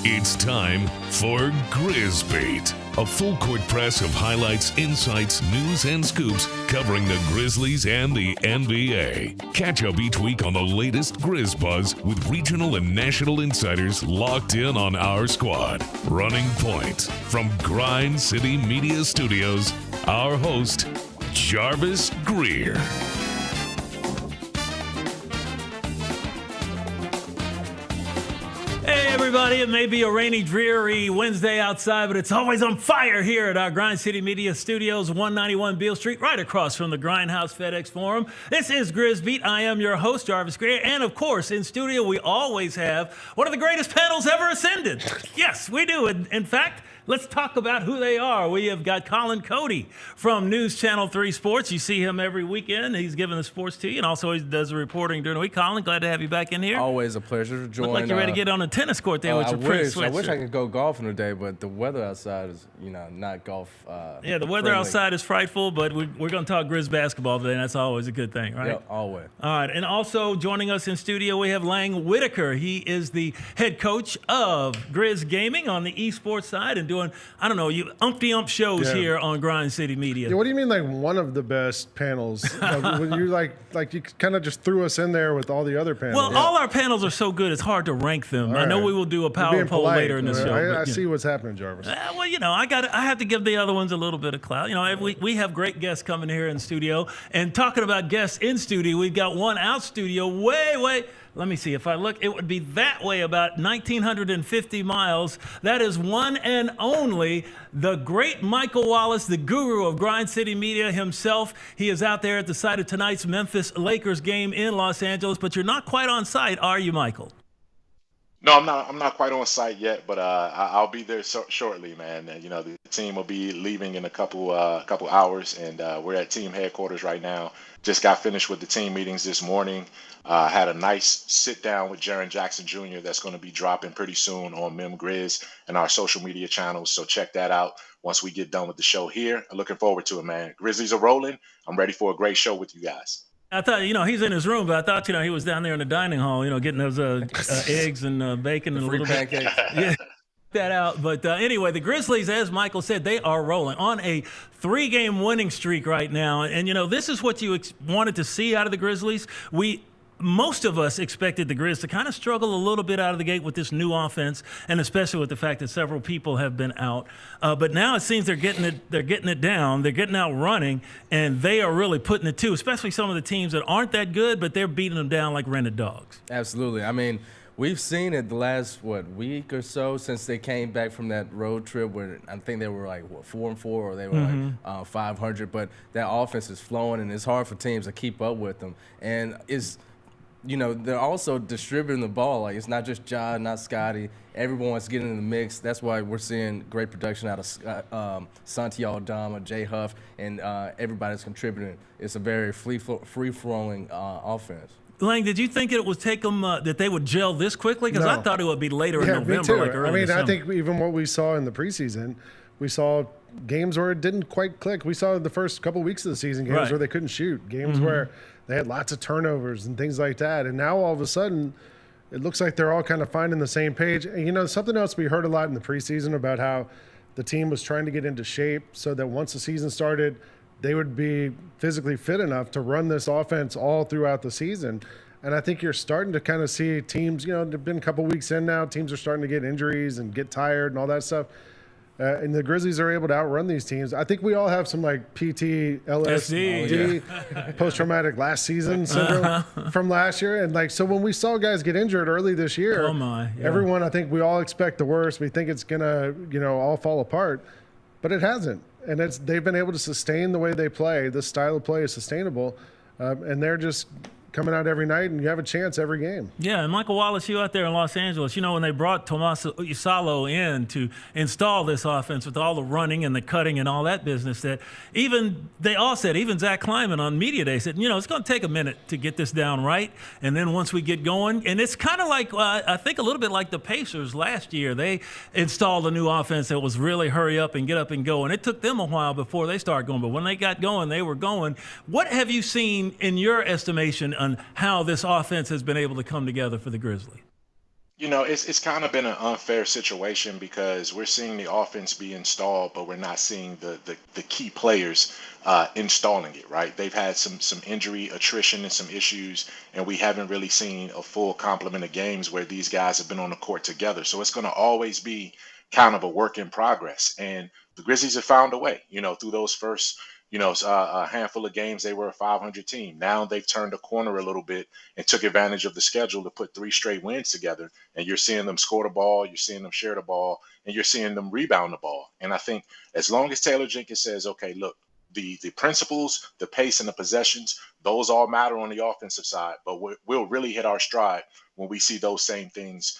It's time for GrizzBeat, a full court press of highlights, insights, news, and scoops covering the Grizzlies and the NBA. Catch up each week on the latest Grizz buzz with regional and national insiders locked in on our squad. Running point from Grind City Media Studios, our host, Jarvis Greer. Hey everybody, it may be a rainy, dreary Wednesday outside, but it's always on fire here at our Grind City Media Studios, 191 Beale Street, right across from the Grindhouse FedEx Forum. This is GrizzBeat. I am your host, Jarvis Greer, and of course, in studio, we always have one of the greatest panels ever ascended. Yes, we do. In fact, let's talk about who they are. We have got Colin Cody from News Channel 3 Sports. You see him every weekend. He's giving the sports to you, and also he does the reporting during the week. Colin, glad to have you back in here. Always a pleasure to join. Look like you're ready to get on a tennis court there with your pretty sweatshirt. I wish I could go golfing today, but the weather outside is, not golf Yeah, the weather friendly. outside is frightful, but we're going to talk Grizz basketball today, and that's always a good thing, right? Yeah, always. All right, and also joining us in studio, we have Lang Whitaker. He is the head coach of Grizz Gaming on the esports side and doing, umpty-ump shows here on Grind City Media. Yeah, what do you mean, like one of the best panels? When you like you kind of just threw us in there with all the other panels. Well, all our panels are so good, it's hard to rank them. All I know right. we will do a You're power being poll polite. later in the show. I see what's happening, Jarvis. I have to give the other ones a little bit of clout. We have great guests coming here in studio, and talking about guests in studio, we've got one out studio way. Let me see. If I look, it would be that way, about 1,950 miles. That is one and only the great Michael Wallace, the guru of Grind City Media himself. He is out there at the site of tonight's Memphis Lakers game in Los Angeles, but you're not quite on site, are you, Michael? No, I'm not quite on site yet, but I'll be there shortly, man. The team will be leaving in a couple hours, and we're at team headquarters right now. Just got finished with the team meetings this morning. Had a nice sit down with Jaren Jackson Jr. that's going to be dropping pretty soon on Mem Grizz and our social media channels. So check that out once we get done with the show here. I'm looking forward to it, man. Grizzlies are rolling. I'm ready for a great show with you guys. I thought, he's in his room, but I thought, he was down there in the dining hall, getting those eggs and bacon and a little bit. Pancakes. Yeah, that out. But anyway, the Grizzlies, as Michael said, they are rolling on a 3-game winning streak right now. And, this is what you wanted to see out of the Grizzlies. Most of us expected the Grizz to kind of struggle a little bit out of the gate with this new offense, and especially with the fact that several people have been out. But now it seems they're getting it down. They're getting out running, and they are really putting it to, especially some of the teams that aren't that good, but they're beating them down like rented dogs. Absolutely. I mean, we've seen it the last, week or so since they came back from that road trip where I think they were 4-4 or they were 500. But that offense is flowing, and it's hard for teams to keep up with them. And they're also distributing the ball. Like, it's not just Ja, not Scotty. Everyone's getting in the mix. That's why we're seeing great production out of Santi Aldama, Jay Huff, and everybody's contributing. It's a very free-flowing offense. Lang, did you think it would take them that they would gel this quickly? Because I thought it would be later in November, me too. like early December. I think even what we saw in the preseason, we saw games where it didn't quite click. We saw the first couple weeks of the season games where they couldn't shoot, games where they had lots of turnovers and things like that. And now all of a sudden, it looks like they're all kind of finding the same page. And, something else we heard a lot in the preseason about how the team was trying to get into shape so that once the season started, they would be physically fit enough to run this offense all throughout the season. And I think you're starting to kind of see teams, they've been a couple weeks in now, teams are starting to get injuries and get tired and all that stuff. And the Grizzlies are able to outrun these teams. I think we all have some PTSD, post-traumatic last season syndrome from last year. And so when we saw guys get injured early this year, everyone, I think we all expect the worst. We think it's gonna, all fall apart, but it hasn't. And they've been able to sustain the way they play. This style of play is sustainable, and they're just coming out every night, and you have a chance every game. Yeah, and Michael Wallace, you out there in Los Angeles, when they brought Tommaso Usalo in to install this offense with all the running and the cutting and all that business, that they all said, even Zach Kleiman on Media Day said, it's going to take a minute to get this down right, and then once we get going, and it's kind of like, I think a little bit like the Pacers last year. They installed a new offense that was really hurry up and get up and go, and it took them a while before they started going, but when they got going, they were going. What have you seen in your estimation on how this offense has been able to come together for the Grizzlies? It's kind of been an unfair situation because we're seeing the offense be installed, but we're not seeing the key players installing it, right? They've had some injury attrition and some issues, and we haven't really seen a full complement of games where these guys have been on the court together. So it's going to always be kind of a work in progress. And the Grizzlies have found a way, through those first a handful of games, they were a 500 team. Now they've turned a corner a little bit and took advantage of the schedule to put 3 straight wins together. And you're seeing them score the ball, you're seeing them share the ball, and you're seeing them rebound the ball. And I think as long as Taylor Jenkins says, okay, look, the principles, the pace, and the possessions, those all matter on the offensive side. But we'll really hit our stride when we see those same things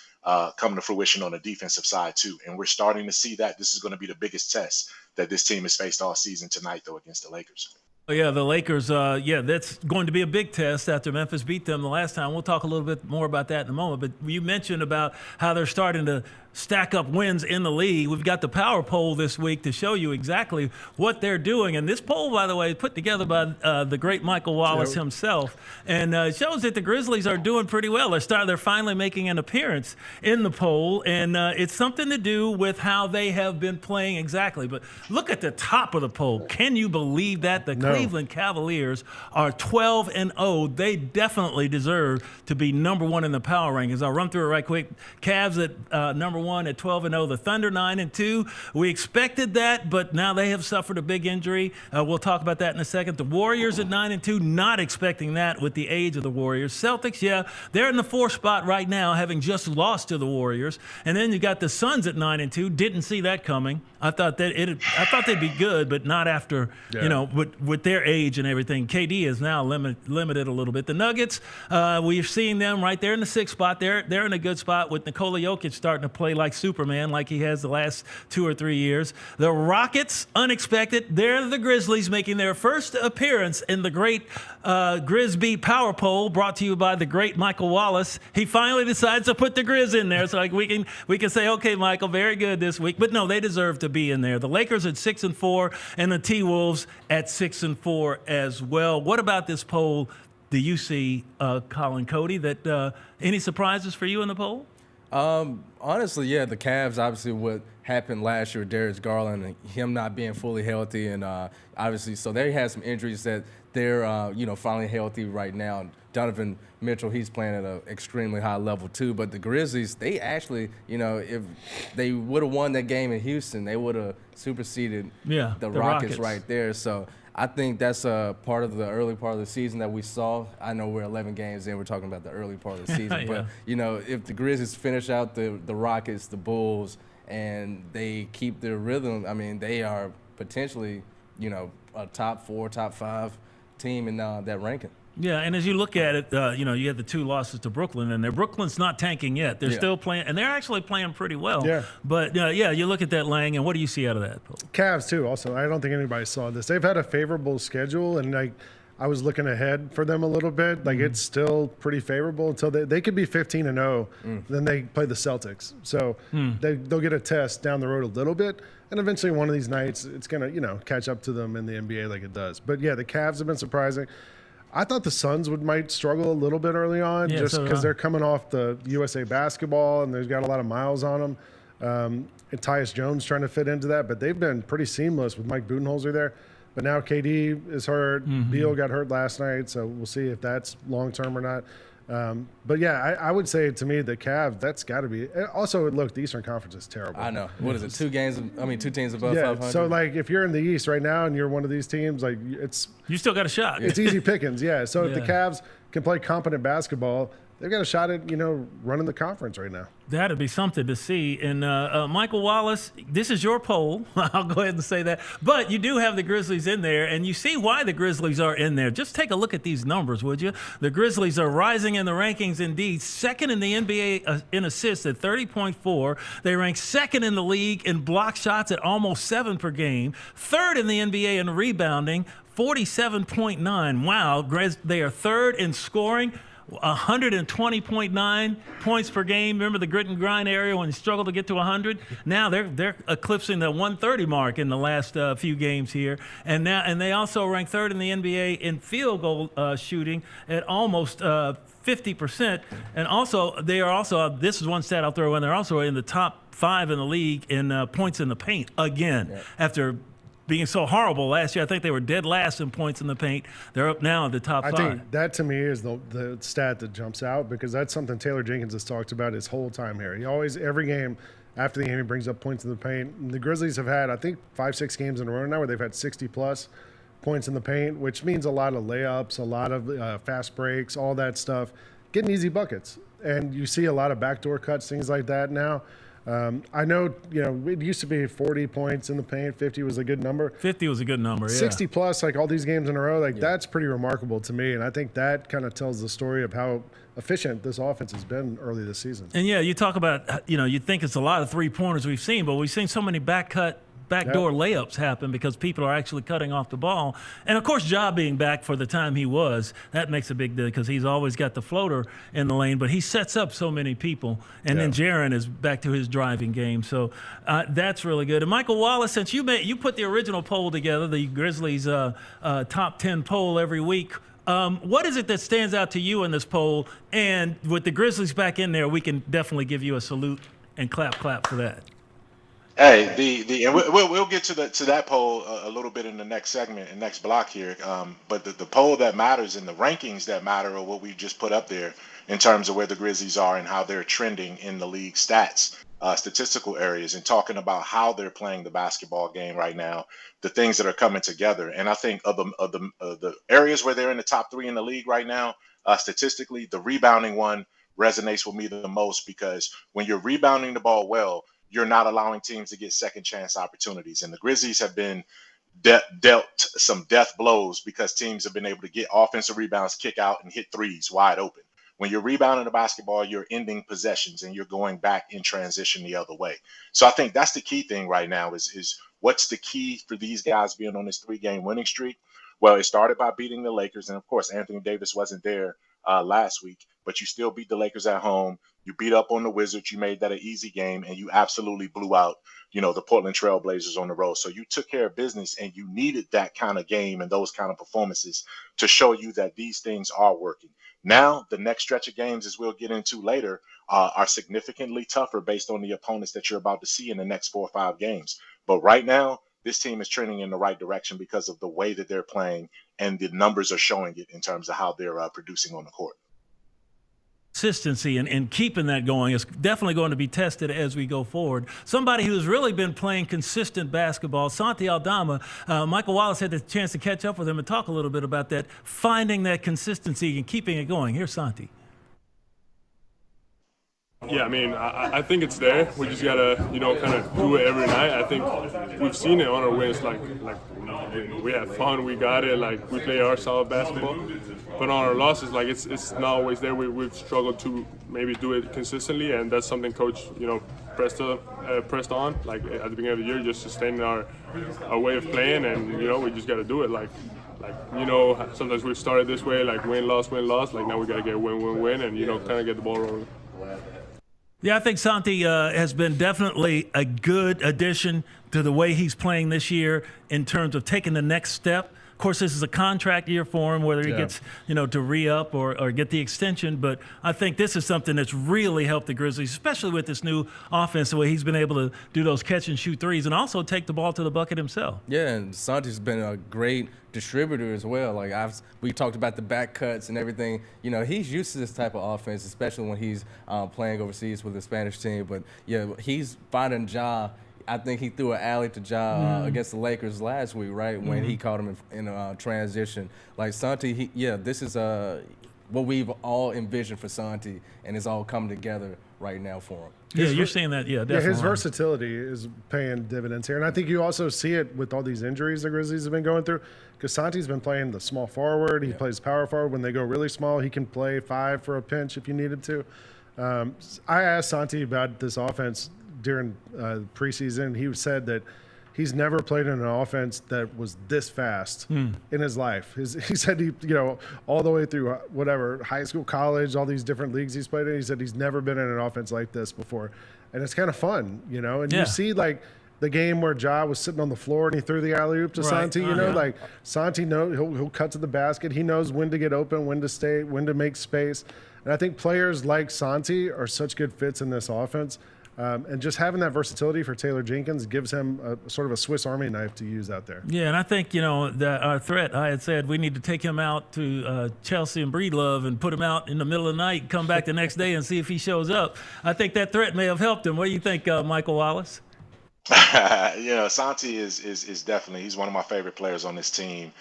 come to fruition on the defensive side too. And we're starting to see that. This is going to be the biggest test that this team has faced all season tonight, though, against the Lakers. Oh, yeah, the Lakers, that's going to be a big test after Memphis beat them the last time. We'll talk a little bit more about that in a moment. But you mentioned about how they're starting to stack up wins in the league. We've got the power poll this week to show you exactly what they're doing. And this poll, by the way, is put together by the great Michael Wallace himself. And it shows that the Grizzlies are doing pretty well. They're finally making an appearance in the poll. And it's something to do with how they have been playing exactly. But look at the top of the poll. Can you believe that? The Cleveland Cavaliers are 12-0. They definitely deserve to be number 1 in the power rankings. I'll run through it right quick. Cavs at number 1 at 12-0. The Thunder 9-2. We expected that, but now they have suffered a big injury. We'll talk about that in a second. The Warriors at 9-2. Not expecting that with the age of the Warriors. Celtics, they're in the 4th spot right now, having just lost to the Warriors. And then you got the Suns at 9-2. Didn't see that coming. I thought they'd be good, but not after with their age and everything. KD is now limited a little bit. The Nuggets, we've seen them right there in the 6th spot. They're in a good spot with Nikola Jokic starting to play like Superman, like he has the last 2 or 3 years. The Rockets, unexpected. They're the Grizzlies making their first appearance in the great GrizzBeat Power Poll, brought to you by the great Michael Wallace. He finally decides to put the Grizz in there, so we can say, okay, Michael, very good this week. But no, they deserve to be in there. The Lakers at 6-4, and the T-Wolves at 6-4 as well. What about this poll do you see, Colin Cody? That any surprises for you in the poll? Honestly, the Cavs, obviously what happened last year with Darius Garland and him not being fully healthy, and obviously, so they had some injuries that they're, finally healthy right now. Donovan Mitchell, he's playing at an extremely high level too. But the Grizzlies, they actually, if they would have won that game in Houston, they would have superseded the Rockets right there. So I think that's a part of the early part of the season that we saw. I know we're 11 games in. We're talking about the early part of the season. But, if the Grizzlies finish out the Rockets, the Bulls, and they keep their rhythm, I mean, they are potentially, a top 4, top 5 team in that ranking. Yeah, and as you look at it, you had the 2 losses to Brooklyn, and Brooklyn's not tanking yet. They're still playing, and they're actually playing pretty well. Yeah. But, you look at that, Lang, and what do you see out of that? Cavs, too, also. I don't think anybody saw this. They've had a favorable schedule, and I was looking ahead for them a little bit. It's still pretty favorable until they could be 15-0. Then they play the Celtics. So they'll get a test down the road a little bit. And eventually one of these nights, it's going to, catch up to them in the NBA like it does. But, the Cavs have been surprising. I thought the Suns might struggle a little bit early on just because they're coming off the USA basketball and they've got a lot of miles on them. And Tyus Jones trying to fit into that, but they've been pretty seamless with Mike Budenholzer there. But now KD is hurt. Beal got hurt last night, so we'll see if that's long-term or not. But I would say to me the Cavs, that's got to be. Also, look, the Eastern Conference is terrible. I know. What is it? 2 teams above 500. So if you're in the East right now and you're one of these teams, you still got a shot. It's easy pickings. So if the Cavs can play competent basketball, they've got a shot at running the conference right now. That'd be something to see. And Michael Wallace, this is your poll. I'll go ahead and say that. But you do have the Grizzlies in there, and you see why the Grizzlies are in there. Just take a look at these numbers, would you? The Grizzlies are rising in the rankings indeed. 2nd in the NBA in assists at 30.4. They rank 2nd in the league in block shots at almost 7 per game. 3rd in the NBA in rebounding, 47.9. Wow, they are 3rd in scoring. 120.9 points per game. Remember the grit and grind area when he struggled to get to 100? Now they're eclipsing the 130 mark in the last few games here. And they also rank third in the NBA in field goal shooting at almost 50%. And also, they are also, this is one stat I'll throw in, they're also in the top 5 in the league in points in the paint again, after being so horrible last year. I think they were dead last in points in the paint. They're up now in the top 5. I think that, to me, is the stat that jumps out, because that's something Taylor Jenkins has talked about his whole time here. He always, every game after the game, he brings up points in the paint. And the Grizzlies have had, I think, 5-6 games in a row now where they've had 60-plus points in the paint, which means a lot of layups, a lot of fast breaks, all that stuff, getting easy buckets. And you see a lot of backdoor cuts, things like that now. I know, it used to be 40 points in the paint. 50 was a good number. 50 was a good number, yeah. 60 plus, like all these games in a row, that's pretty remarkable to me. And I think that kind of tells the story of how efficient this offense has been early this season. And you talk about, you think it's a lot of three-pointers we've seen, but we've seen so many backdoor layups happen because people are actually cutting off the ball. And, of course, Ja being back for the time he was, that makes a big deal because he's always got the floater in the lane, but he sets up so many people. And then Jaren is back to his driving game. So that's really good. And, Michael Wallace, since you put the original poll together, the Grizzlies top 10 poll every week, what is it that stands out to you in this poll? And with the Grizzlies back in there, we can definitely give you a salute and clap for that. Hey, and we'll get to that poll a little bit in the next segment and next block here. But the poll that matters and the rankings that matter are what we just put up there in terms of where the Grizzlies are and how they're trending in the league stats, statistical areas, and talking about how they're playing the basketball game right now, the things that are coming together. And I think of the areas where they're in the top 3 in the league right now, statistically, the rebounding one resonates with me the most, because when you're rebounding the ball well, you're not allowing teams to get second chance opportunities. And the Grizzlies have been dealt some death blows because teams have been able to get offensive rebounds, kick out, and hit threes wide open. When you're rebounding the basketball, you're ending possessions and you're going back in transition the other way. So I think that's the key thing right now is what's the key for these guys being on this 3-game winning streak? Well, it started by beating the Lakers. And, of course, Anthony Davis wasn't there last week, but you still beat the Lakers at home. You beat up on the Wizards. You made that an easy game, and you absolutely blew out, the Portland Trail Blazers on the road. So you took care of business, and you needed that kind of game and those kind of performances to show you that these things are working. Now, the next stretch of games, as we'll get into later, are significantly tougher based on the opponents that you're about to see in the next 4 or 5 games. But right now, this team is trending in the right direction because of the way that they're playing, and the numbers are showing it in terms of how they're producing on the court. Consistency and keeping that going is definitely going to be tested as we go forward. Somebody who's really been playing consistent basketball, Santi Aldama. Michael Wallace had the chance to catch up with him and talk a little bit about that, finding that consistency and keeping it going. Here's Santi. Yeah, I think it's there. We just gotta, kind of do it every night. I think we've seen it on our wins. Like we have fun, we got it. Like we play our solid basketball. But on our losses, like it's not always there. We've struggled to maybe do it consistently, and that's something Coach, pressed on. Like at the beginning of the year, just sustaining our way of playing, and we just got to do it. Like sometimes we've started this way, like win loss. Like now we got to get win, and kind of get the ball rolling. Yeah, I think Santi has been definitely a good addition to the way he's playing this year in terms of taking the next step. Of course, this is a contract year for him, whether he gets, to re-up or get the extension. But I think this is something that's really helped the Grizzlies, especially with this new offense, the way he's been able to do those catch-and-shoot threes and also take the ball to the bucket himself. Yeah, and Santi's been a great distributor as well. Like we talked about the back cuts and everything. He's used to this type of offense, especially when he's playing overseas with the Spanish team. But, he's finding Ja. I think he threw an alley to Ja against the Lakers last week, right, when he caught him in transition. Like Santi, this is what we've all envisioned for Santi, and it's all coming together right now for him. Yeah, you're saying that, definitely. Yeah, his versatility is paying dividends here. And I think you also see it with all these injuries the Grizzlies have been going through, because Santi's been playing the small forward. He plays power forward. When they go really small, he can play 5 for a pinch if you needed to. I asked Santi about this offense during preseason. He said that he's never played in an offense that was this fast in his life. He said all the way through whatever high school, college, all these different leagues he's played in, he said he's never been in an offense like this before, and it's kind of fun, And you see like the game where Ja was sitting on the floor and he threw the alley-oop to Santi, like Santi knows he'll cut to the basket. He knows when to get open, when to stay, when to make space. And I think players like Santi are such good fits in this offense. And just having that versatility for Taylor Jenkins gives him a sort of a Swiss Army knife to use out there. Yeah, and I think, that our threat, I had said we need to take him out to Chelsea and Breedlove and put him out in the middle of the night, come back the next day and see if he shows up. I think that threat may have helped him. What do you think, Michael Wallace? Santi is definitely, he's one of my favorite players on this team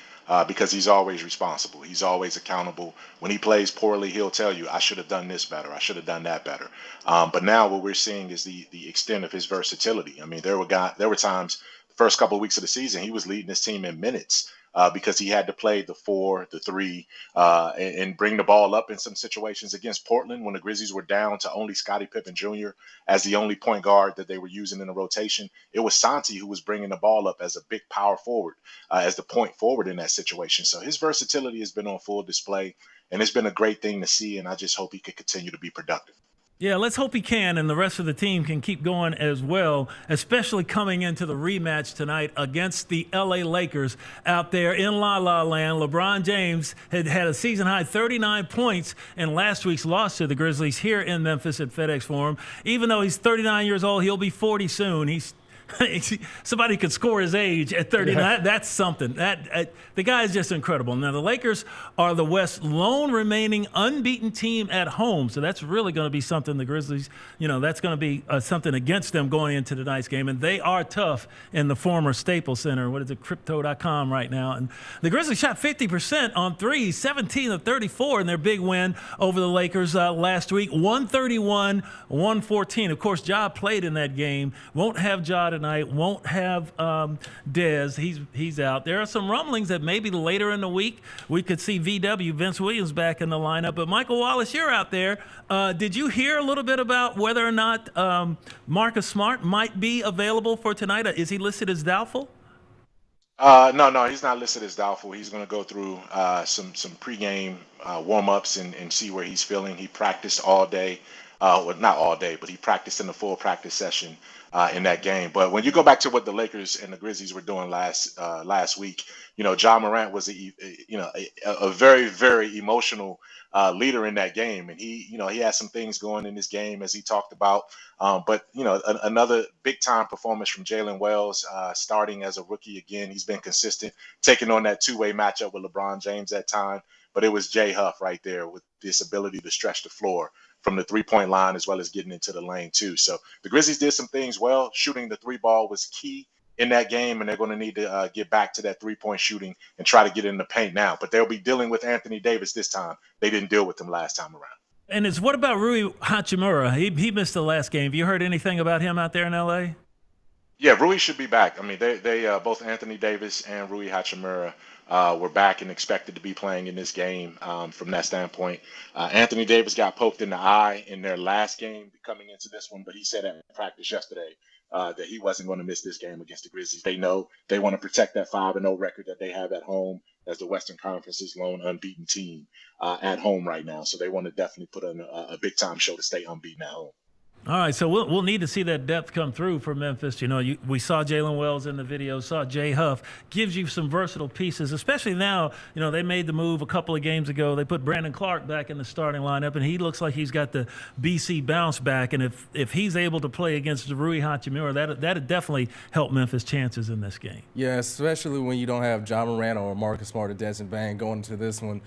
because he's always responsible. He's always accountable. When he plays poorly, he'll tell you, I should have done this better. I should have done that better. But now what we're seeing is the extent of his versatility. I mean, there were times the first couple of weeks of the season, he was leading his team in minutes. Because he had to play the 4, the 3, and bring the ball up in some situations against Portland when the Grizzlies were down to only Scotty Pippen Jr. as the only point guard that they were using in the rotation. It was Santi who was bringing the ball up as a big power forward, as the point forward in that situation. So his versatility has been on full display, and it's been a great thing to see, and I just hope he can continue to be productive. Yeah, let's hope he can, and the rest of the team can keep going as well, especially coming into the rematch tonight against the L.A. Lakers out there in La La Land. LeBron James had a season-high 39 points in last week's loss to the Grizzlies here in Memphis at FedEx Forum. Even though he's 39 years old, he'll be 40 soon. Somebody could score his age at 39. Yeah. That's something. The guy is just incredible. Now, the Lakers are the West's lone remaining unbeaten team at home, so that's really going to be something. The Grizzlies, that's going to be something against them going into tonight's game, and they are tough in the former Staples Center. What is it, Crypto.com right now? And the Grizzlies shot 50% on threes, 17 of 34 in their big win over the Lakers last week, 131-114. Of course, Ja played in that game. Won't have Ja tonight, won't have Dez. He's out. There are some rumblings that maybe later in the week we could see VW, Vince Williams, back in the lineup. But Michael Wallace, you're out there. Did you hear a little bit about whether or not Marcus Smart might be available for tonight? Is he listed as doubtful? No, he's not listed as doubtful. He's going to go through some pregame warm-ups and see where he's feeling. He practiced all day. Well, not all day, but he practiced in the full practice session in that game. But when you go back to what the Lakers and the Grizzlies were doing last week, Ja Morant was a very, very emotional leader in that game, and he had some things going in this game as he talked about. But another big time performance from Jalen Wells, starting as a rookie again. He's been consistent, taking on that two-way matchup with LeBron James at time. But it was Jay Huff right there with this ability to stretch the floor from the three-point line as well as getting into the lane too. So the Grizzlies did some things well. Shooting the three ball was key in that game, and they're going to need to get back to that three-point shooting and try to get in the paint now. But they'll be dealing with Anthony Davis this time. They didn't deal with him last time around. And what about Rui Hachimura? He missed the last game. Have you heard anything about him out there in L.A.? Yeah, Rui should be back. I mean, they both Anthony Davis and Rui Hachimura were back and expected to be playing in this game from that standpoint. Anthony Davis got poked in the eye in their last game coming into this one, but he said at practice yesterday that he wasn't going to miss this game against the Grizzlies. They know they want to protect that 5-0 record that they have at home as the Western Conference's lone unbeaten team at home right now. So they want to definitely put on a big-time show to stay unbeaten at home. All right, so we'll need to see that depth come through for Memphis. We saw Jalen Wells in the video, saw Jay Huff. Gives you some versatile pieces, especially now. They made the move a couple of games ago. They put Brandon Clark back in the starting lineup, and he looks like he's got the BC bounce back. And if he's able to play against Rui Hachimura, that'd definitely help Memphis' chances in this game. Yeah, especially when you don't have Ja Morant or Marcus Smart or Desmond Bane going into this one.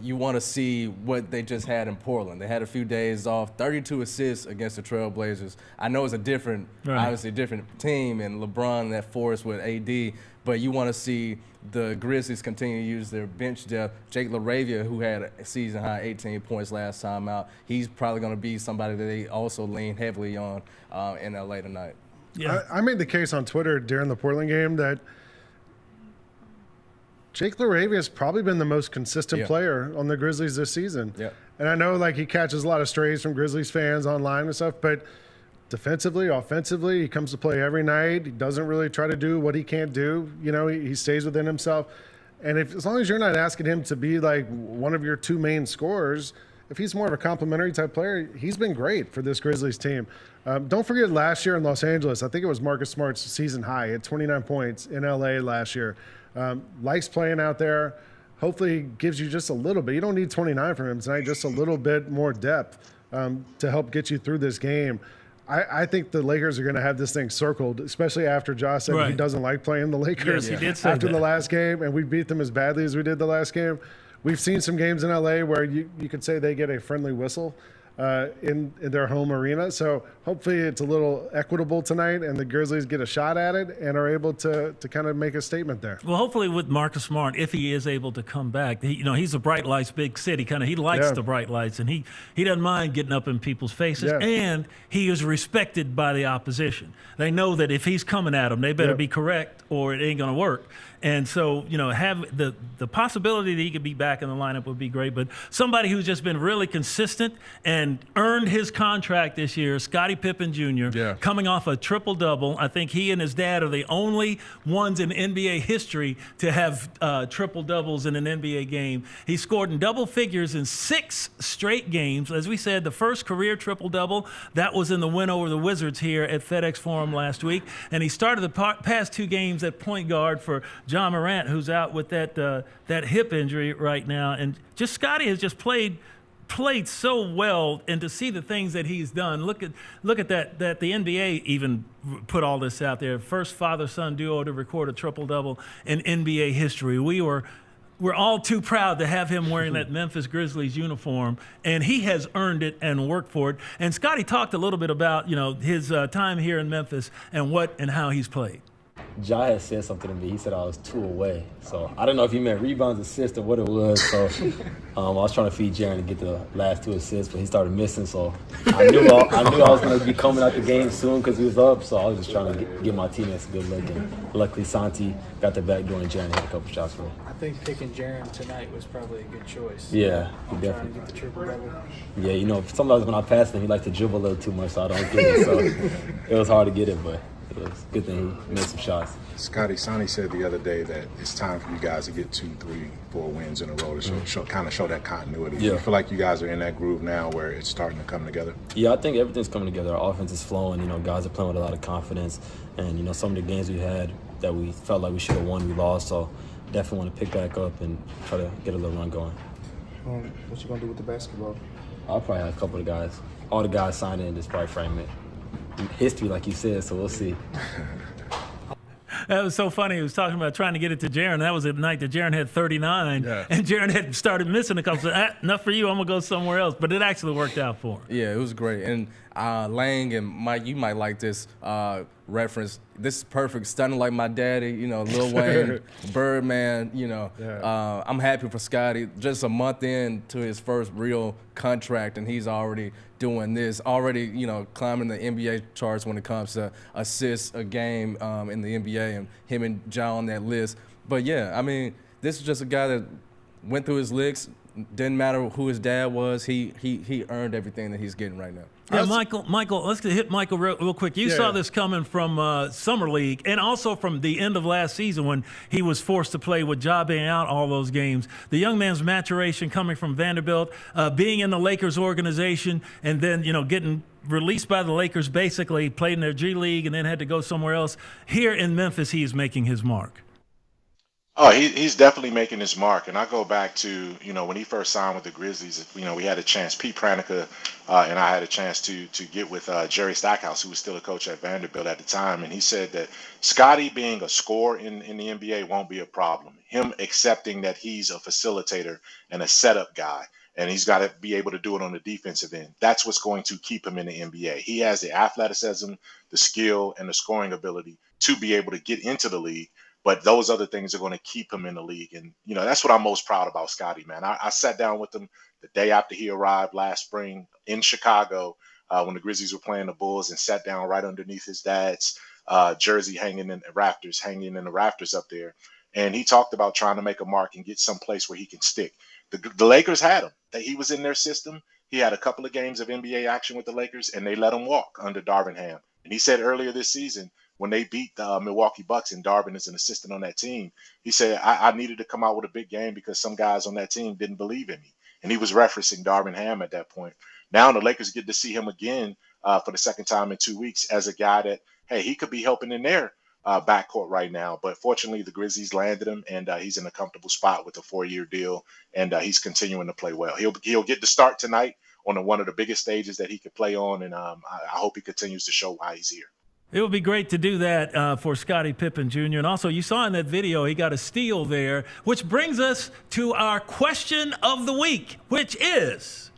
You want to see what they just had in Portland. They had a few days off, 32 assists against the Trailblazers. I know it's obviously a different team, and LeBron that force with AD, but you want to see the Grizzlies continue to use their bench depth. Jake LaRavia, who had a season-high 18 points last time out, he's probably going to be somebody that they also lean heavily on in LA tonight. Yeah, I made the case on Twitter during the Portland game that Jake LaRavia has probably been the most consistent player on the Grizzlies this season. Yeah. And I know he catches a lot of strays from Grizzlies fans online and stuff, but defensively, offensively. He comes to play every night. He doesn't really try to do what he can't do. He stays within himself. And as long as you're not asking him to be like one of your two main scorers, if he's more of a complimentary type player, he's been great for this Grizzlies team. Don't forget last year in Los Angeles, I think it was Marcus Smart's season high at 29 points in LA last year. Likes playing out there. Hopefully gives you just a little bit. You don't need 29 from him tonight, just a little bit more depth to help get you through this game. I think the Lakers are going to have this thing circled, especially after Josh said he doesn't like playing the Lakers after the last game, and we beat them as badly as we did the last game. We've seen some games in LA where you could say they get a friendly whistle in their home arena. So hopefully it's a little equitable tonight and the Grizzlies get a shot at it and are able to kind of make a statement there. Well, hopefully with Marcus Smart, if he is able to come back, he's a bright lights, big city kind of. He likes the bright lights, and he doesn't mind getting up in people's faces, and he is respected by the opposition. They know that if he's coming at them, they better be correct or it ain't going to work. And so, have the possibility that he could be back in the lineup would be great. But somebody who's just been really consistent and earned his contract this year, Scotty Pippen Jr., coming off a triple-double. I think he and his dad are the only ones in NBA history to have triple-doubles in an NBA game. He scored in double figures in 6 straight games. As we said, the first career triple-double, that was in the win over the Wizards here at FedEx Forum last week. And he started the past 2 games at point guard for John Morant, who's out with that hip injury right now. And just Scotty has just played so well, and to see the things that he's done. Look at that the NBA even put all this out there. First father-son duo to record a triple-double in NBA history. We're all too proud to have him wearing that Memphis Grizzlies uniform, and he has earned it and worked for it. And Scotty talked a little bit about his time here in Memphis and what and how he's played. Ja had said something to me. He said I was 2 away. So I don't know if he meant rebounds, assists, or what it was. So I was trying to feed Jaren to get the last 2 assists, but he started missing. So I knew I was going to be coming out the game soon because he was up. So I was just trying to give my teammates a good look. And luckily, Santi got the back door and Jaren hit a couple shots for me. I think picking Jaren tonight was probably a good choice. Yeah, he definitely. Trying to get the triple-double. Yeah, sometimes when I pass him, he likes to dribble a little too much, so I don't get it. So it was hard to get it, but it was a good thing he made some shots. Scotty, Sonny said the other day that it's time for you guys to get 2, 3, 4 wins in a row to show that continuity. Yeah. Do you feel like you guys are in that groove now where it's starting to come together? Yeah, I think everything's coming together. Our offense is flowing. Guys are playing with a lot of confidence. And, some of the games we had that we felt like we should have won, we lost. So definitely want to pick back up and try to get a little run going. What you going to do with the basketball? I'll probably have a couple of guys. All the guys signed in, just probably frame it. History, like you said, so we'll see. That was so funny. He was talking about trying to get it to Jaren. That was the night that Jaren had 39, and Jaren had started missing a couple. So, enough for you. I'm going to go somewhere else. But it actually worked out for him. Yeah, it was great. And Lang and Mike, you might like this reference. This is perfect. Stunning like my daddy, Lil Wayne, Birdman, I'm happy for Scotty. Just a month into his first real contract, and he's already doing this, already, climbing the NBA charts when it comes to assists a game in the NBA, and him and Ja on that list. But, yeah, I mean, this is just a guy that went through his licks. Didn't matter who his dad was. He earned everything that he's getting right now. Yeah, Michael, let's hit Michael real quick. You saw this coming from Summer League and also from the end of last season when he was forced to play with Ja being out all those games. The young man's maturation coming from Vanderbilt, being in the Lakers organization, and then, getting released by the Lakers, basically played in their G League and then had to go somewhere else. Here in Memphis, he is making his mark. Oh, he's definitely making his mark. And I go back to, when he first signed with the Grizzlies, we had a chance, Pete Pranica and I had a chance to get with Jerry Stackhouse, who was still a coach at Vanderbilt at the time. And he said that Scotty being a scorer in the NBA won't be a problem. Him accepting that he's a facilitator and a setup guy, and he's got to be able to do it on the defensive end. That's what's going to keep him in the NBA. He has the athleticism, the skill, and the scoring ability to be able to get into the league. But those other things are going to keep him in the league. And, that's what I'm most proud about Scotty, man. I sat down with him the day after he arrived last spring in Chicago when the Grizzlies were playing the Bulls, and sat down right underneath his dad's jersey hanging in the rafters up there. And he talked about trying to make a mark and get someplace where he can stick. The Lakers had him. He was in their system. he had a couple of games of NBA action with the Lakers, and they let him walk under Darvin Ham. And he said earlier this season, when they beat the Milwaukee Bucks, and Darvin is an assistant on that team, he said, I needed to come out with a big game because some guys on that team didn't believe in me. And he was referencing Darvin Ham at that point. Now the Lakers get to see him again for the second time in 2 weeks as a guy that, hey, he could be helping in their backcourt right now. But fortunately, the Grizzlies landed him, and he's in a comfortable spot with a 4-year deal, and he's continuing to play well. He'll get to start tonight on one of the biggest stages that he could play on, and I hope he continues to show why he's here. It would be great to do that for Scotty Pippen Jr. And also, you saw in that video, he got a steal there, which brings us to our question of the week, which is...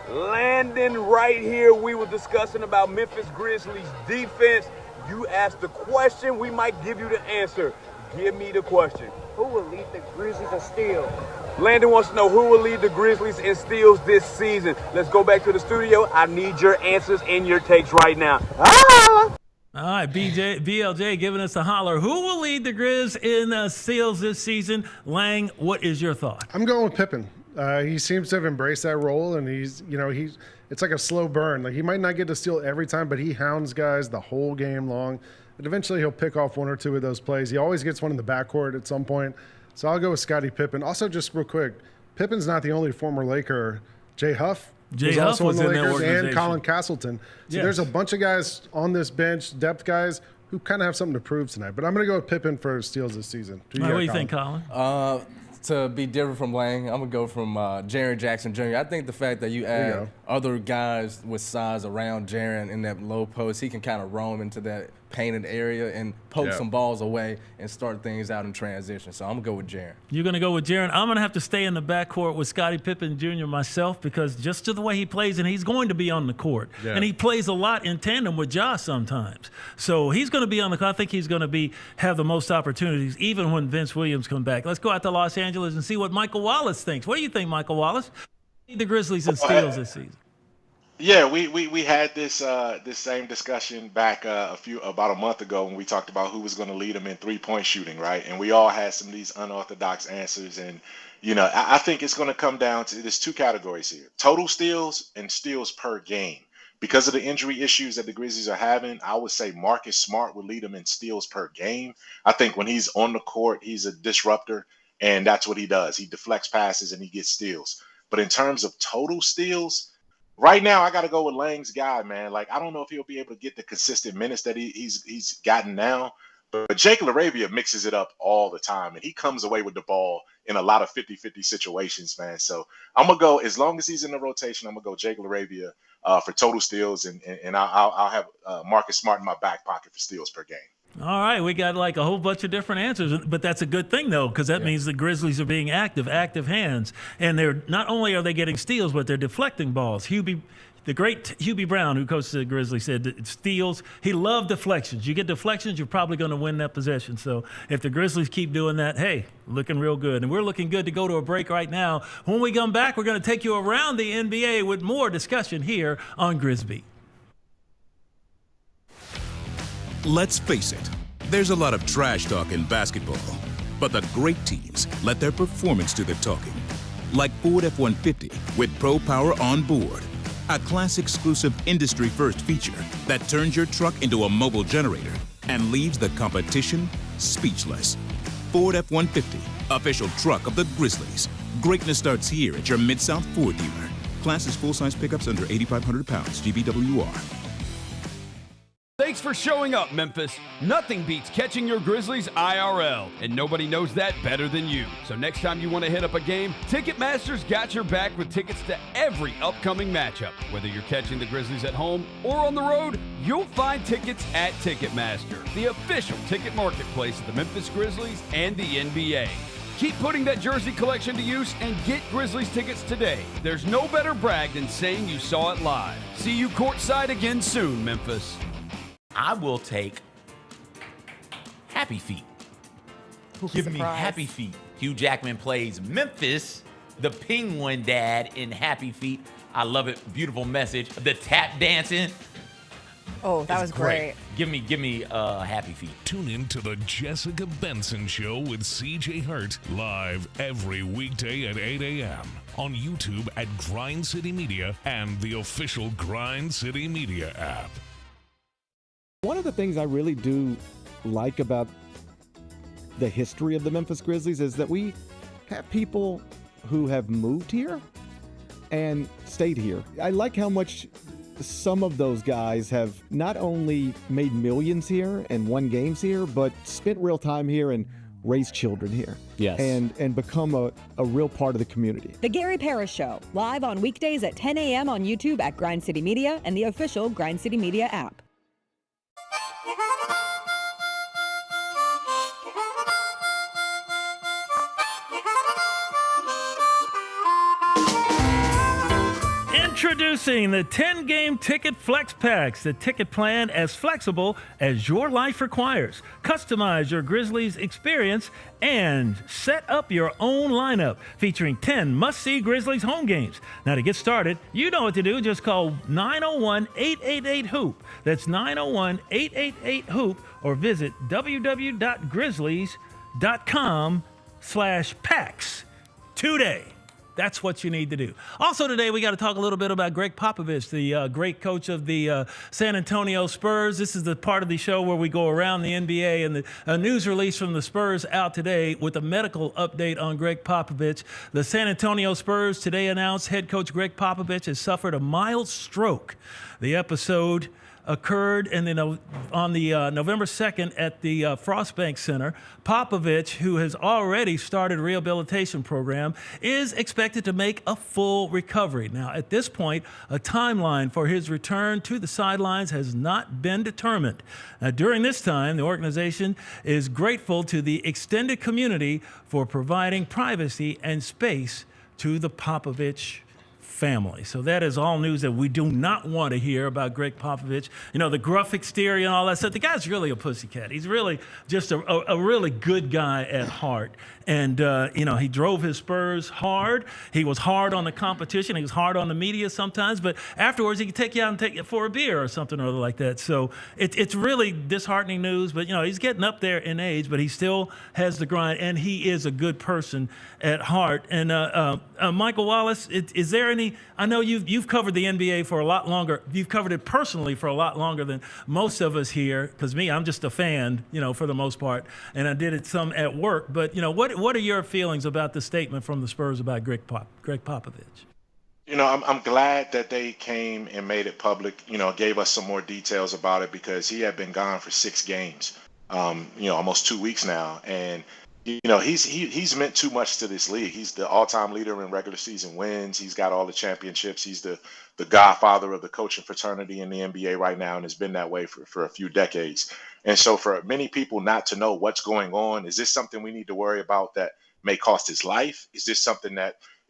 Landon, right here, we were discussing about Memphis Grizzlies defense. You asked the question, we might give you the answer. Give me the question. Who will lead the Grizzlies in steals? Landon wants to know who will lead the Grizzlies in steals this season. Let's go back to the studio. I need your answers and your takes right now. All right, BLJ giving us a holler. Who will lead the Grizz in steals this season? Lang, what is your thought? I'm going with Pippen. He seems to have embraced that role, and it's like a slow burn. Like, he might not get to steal every time, but he hounds guys the whole game long. But eventually he'll pick off 1 or 2 of those plays. He always gets one in the backcourt at some point. So I'll go with Scottie Pippen. Also, just real quick, Pippen's not the only former Laker. Jay Huff was also on the Lakers, and Colin Castleton. So there's a bunch of guys on this bench, depth guys, who kind of have something to prove tonight. But I'm going to go with Pippen for steals this season. What do you think, Colin? To be different from Lang, I'm going to go from Jaren Jackson Jr. I think the fact that you add other guys with size around Jaren in that low post, he can kind of roam into that painted area and poke some balls away and start things out in transition. So I'm going to go with Jaren. You're going to go with Jaren. I'm going to have to stay in the backcourt with Scottie Pippen Jr. myself, because just to the way he plays, and he's going to be on the court. Yeah. And he plays a lot in tandem with Josh sometimes. So he's going to be on the court. I think he's going to have the most opportunities, even when Vince Williams comes back. Let's go out to Los Angeles and see what Michael Wallace thinks. What do you think, Michael Wallace? The Grizzlies in steals this season. Yeah, we had this same discussion back about a month ago when we talked about who was going to lead them in 3-point shooting, right? And we all had some of these unorthodox answers, and I think it's going to come down to there's 2 categories here: total steals and steals per game. Because of the injury issues that the Grizzlies are having, I would say Marcus Smart would lead them in steals per game. I think when he's on the court, he's a disruptor, and that's what he does. He deflects passes and he gets steals. But in terms of total steals, right now, I got to go with Lang's guy, man. Like, I don't know if he'll be able to get the consistent minutes that he's gotten now, but Jake LaRavia mixes it up all the time, and he comes away with the ball in a lot of 50-50 situations, man. So I'm going to go, as long as he's in the rotation, I'm going to go Jake LaRavia for total steals, and I'll have Marcus Smart in my back pocket for steals per game. All right, we got like a whole bunch of different answers, but that's a good thing, though, because that means the Grizzlies are being active hands, and they're not only are they getting steals, but they're deflecting balls. The great Hubie Brown, who coaches the Grizzlies, said that steals, he loved deflections. You get deflections, you're probably going to win that possession. So if the Grizzlies keep doing that, hey, looking real good. And we're looking good to go to a break right now. When we come back, we're going to take you around the NBA with more discussion here on GrizzBeat. Let's face it, there's a lot of trash talk in basketball, but the great teams let their performance do the talking. Like Ford F-150 with Pro Power on board, a class-exclusive industry-first feature that turns your truck into a mobile generator and leaves the competition speechless. Ford F-150, official truck of the Grizzlies. Greatness starts here at your Mid-South Ford dealer. Class is full-size pickups under 8,500 pounds, GVWR. Thanks for showing up, Memphis. Nothing beats catching your Grizzlies IRL, and nobody knows that better than you. So next time you want to hit up a game, Ticketmaster's got your back with tickets to every upcoming matchup. Whether you're catching the Grizzlies at home or on the road, you'll find tickets at Ticketmaster, the official ticket marketplace of the Memphis Grizzlies and the NBA. Keep putting that jersey collection to use and get Grizzlies tickets today. There's no better brag than saying you saw it live. See you courtside again soon, Memphis. I will take Happy Feet. Give me Happy Feet. Hugh Jackman plays Memphis, the Penguin Dad in Happy Feet. I love it. Beautiful message. The tap dancing. Oh, that was great. Give me happy feet. Tune in to the Jessica Benson Show with CJ Hurt live every weekday at 8 a.m. on YouTube at Grind City Media and the official Grind City Media app. One of the things I really do like about the history of the Memphis Grizzlies is that we have people who have moved here and stayed here. I like how much some of those guys have not only made millions here and won games here, but spent real time here and raised children here. Yes. And become a real part of the community. The Gary Parrish Show, live on weekdays at 10 a.m. on YouTube at Grind City Media and the official Grind City Media app. Introducing the 10-game ticket flex packs, the ticket plan as flexible as your life requires. Customize your Grizzlies experience and set up your own lineup featuring 10 must-see Grizzlies home games. Now to get started, you know what to do. Just call 901-888-HOOP. That's 901-888-HOOP or visit www.grizzlies.com/packs today. That's what you need to do. Also today, we got to talk a little bit about Greg Popovich, the great coach of the San Antonio Spurs. This is the part of the show where we go around the NBA, and a news release from the Spurs out today with a medical update on Greg Popovich. The San Antonio Spurs today announced head coach Greg Popovich has suffered a mild stroke. The episode occurred on the November 2nd at the Frostbank Center. Popovich, who has already started a rehabilitation program, is expected to make a full recovery. Now, at this point, a timeline for his return to the sidelines has not been determined. During this time, the organization is grateful to the extended community for providing privacy and space to the Popovich family. So that is all news that we do not want to hear about Greg Popovich. You know, the gruff exterior and all that stuff. The guy's really a pussycat. He's really just a really good guy at heart. And, he drove his Spurs hard. He was hard on the competition. He was hard on the media sometimes. But afterwards, he could take you out and take you for a beer or something or other like that. So it's really disheartening news. But, he's getting up there in age, but he still has the grind. And he is a good person at heart. And Michael Wallace, is there any – I know you've covered the NBA for a lot longer. You've covered it personally for a lot longer than most of us here. Because I'm just a fan, for the most part. And I did it some at work. But, what are your feelings about the statement from the Spurs about Greg Popovich? I'm glad that they came and made it public, gave us some more details about it, because he had been gone for 6 games, almost 2 weeks now. And, he's meant too much to this league. He's the all-time leader in regular season wins. He's got all the championships. He's the godfather of the coaching fraternity in the NBA right now, and has been that way for a few decades. And so for many people not to know what's going on, is this something we need to worry about that may cost his life? Is this something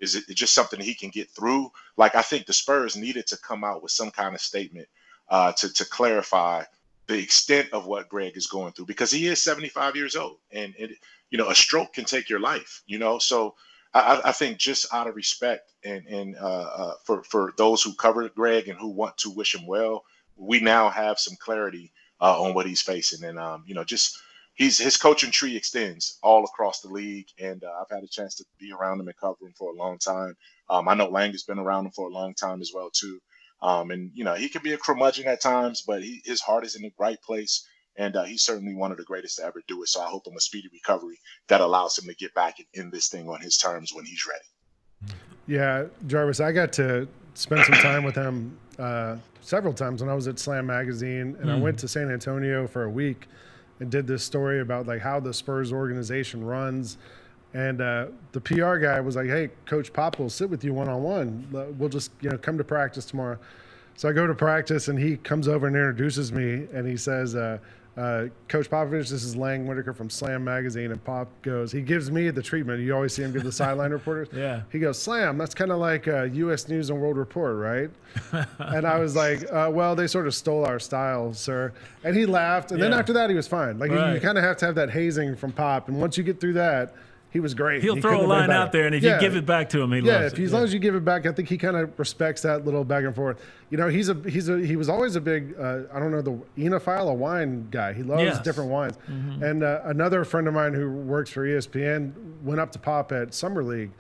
is it just something he can get through? Like, I think the Spurs needed to come out with some kind of statement to clarify the extent of what Greg is going through, because he is 75 years old, and a stroke can take your life, So I think just out of respect and for those who covered Greg and who want to wish him well, we now have some clarity on what he's facing. And, his coaching tree extends all across the league. And I've had a chance to be around him and cover him for a long time. I know Lang has been around him for a long time as well, too. He can be a curmudgeon at times, but his heart is in the right place. And he's certainly one of the greatest to ever do it. So I hope him a speedy recovery that allows him to get back and end this thing on his terms when he's ready. Yeah, Jarvis, I got to spend some time with him several times when I was at Slam Magazine, and I went to San Antonio for a week and did this story about like how the Spurs organization runs. And the PR guy was like, "Hey, Coach Pop will sit with you one-on-one. We'll just come to practice tomorrow." So I go to practice, and he comes over and introduces me, and he says, Coach Popovich, this is Lang Whitaker from Slam Magazine. And Pop goes, he gives me the treatment. You always see him give the sideline reporters. Yeah. He goes, Slam, that's kind of like U.S. News and World Report, right? And I was like, well, they sort of stole our style, sir. And he laughed. And then after that, he was fine. Like, you kind of have to have that hazing from Pop. And once you get through that, he was great. He'll He throw a couldn't have line been out better. there, and if you give it back to him, he loves it. As long as you give it back, I think he kind of respects that little back and forth. You know, he was always a big, I don't know, the enophile, a wine guy. He loves different wines. And another friend of mine who works for ESPN went up to Pop at Summer League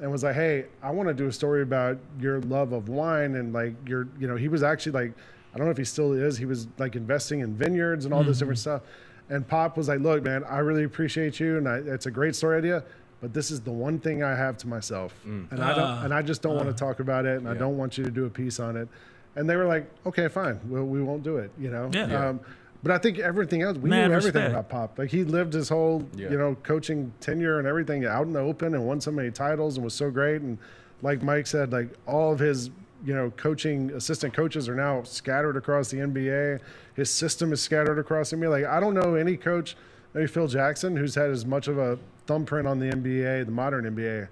and was like, hey, I want to do a story about your love of wine. And like he was actually like, I don't know if he still is, he was like investing in vineyards and all this different stuff. And Pop was like, look, man, I really appreciate you. And it's a great story idea, but this is the one thing I have to myself. And I just don't want to talk about it. And I don't want you to do a piece on it. And they were like, okay, fine. Well, we won't do it, you know? But I think everything else, we knew everything about Pop. Like he lived his whole, coaching tenure and everything out in the open and won so many titles and was so great. And like Mike said, like all of his, coaching assistant coaches are now scattered across the NBA. His system is scattered across the NBA. Like I don't know any coach, maybe Phil Jackson, who's had as much of a thumbprint on the NBA, the modern NBA,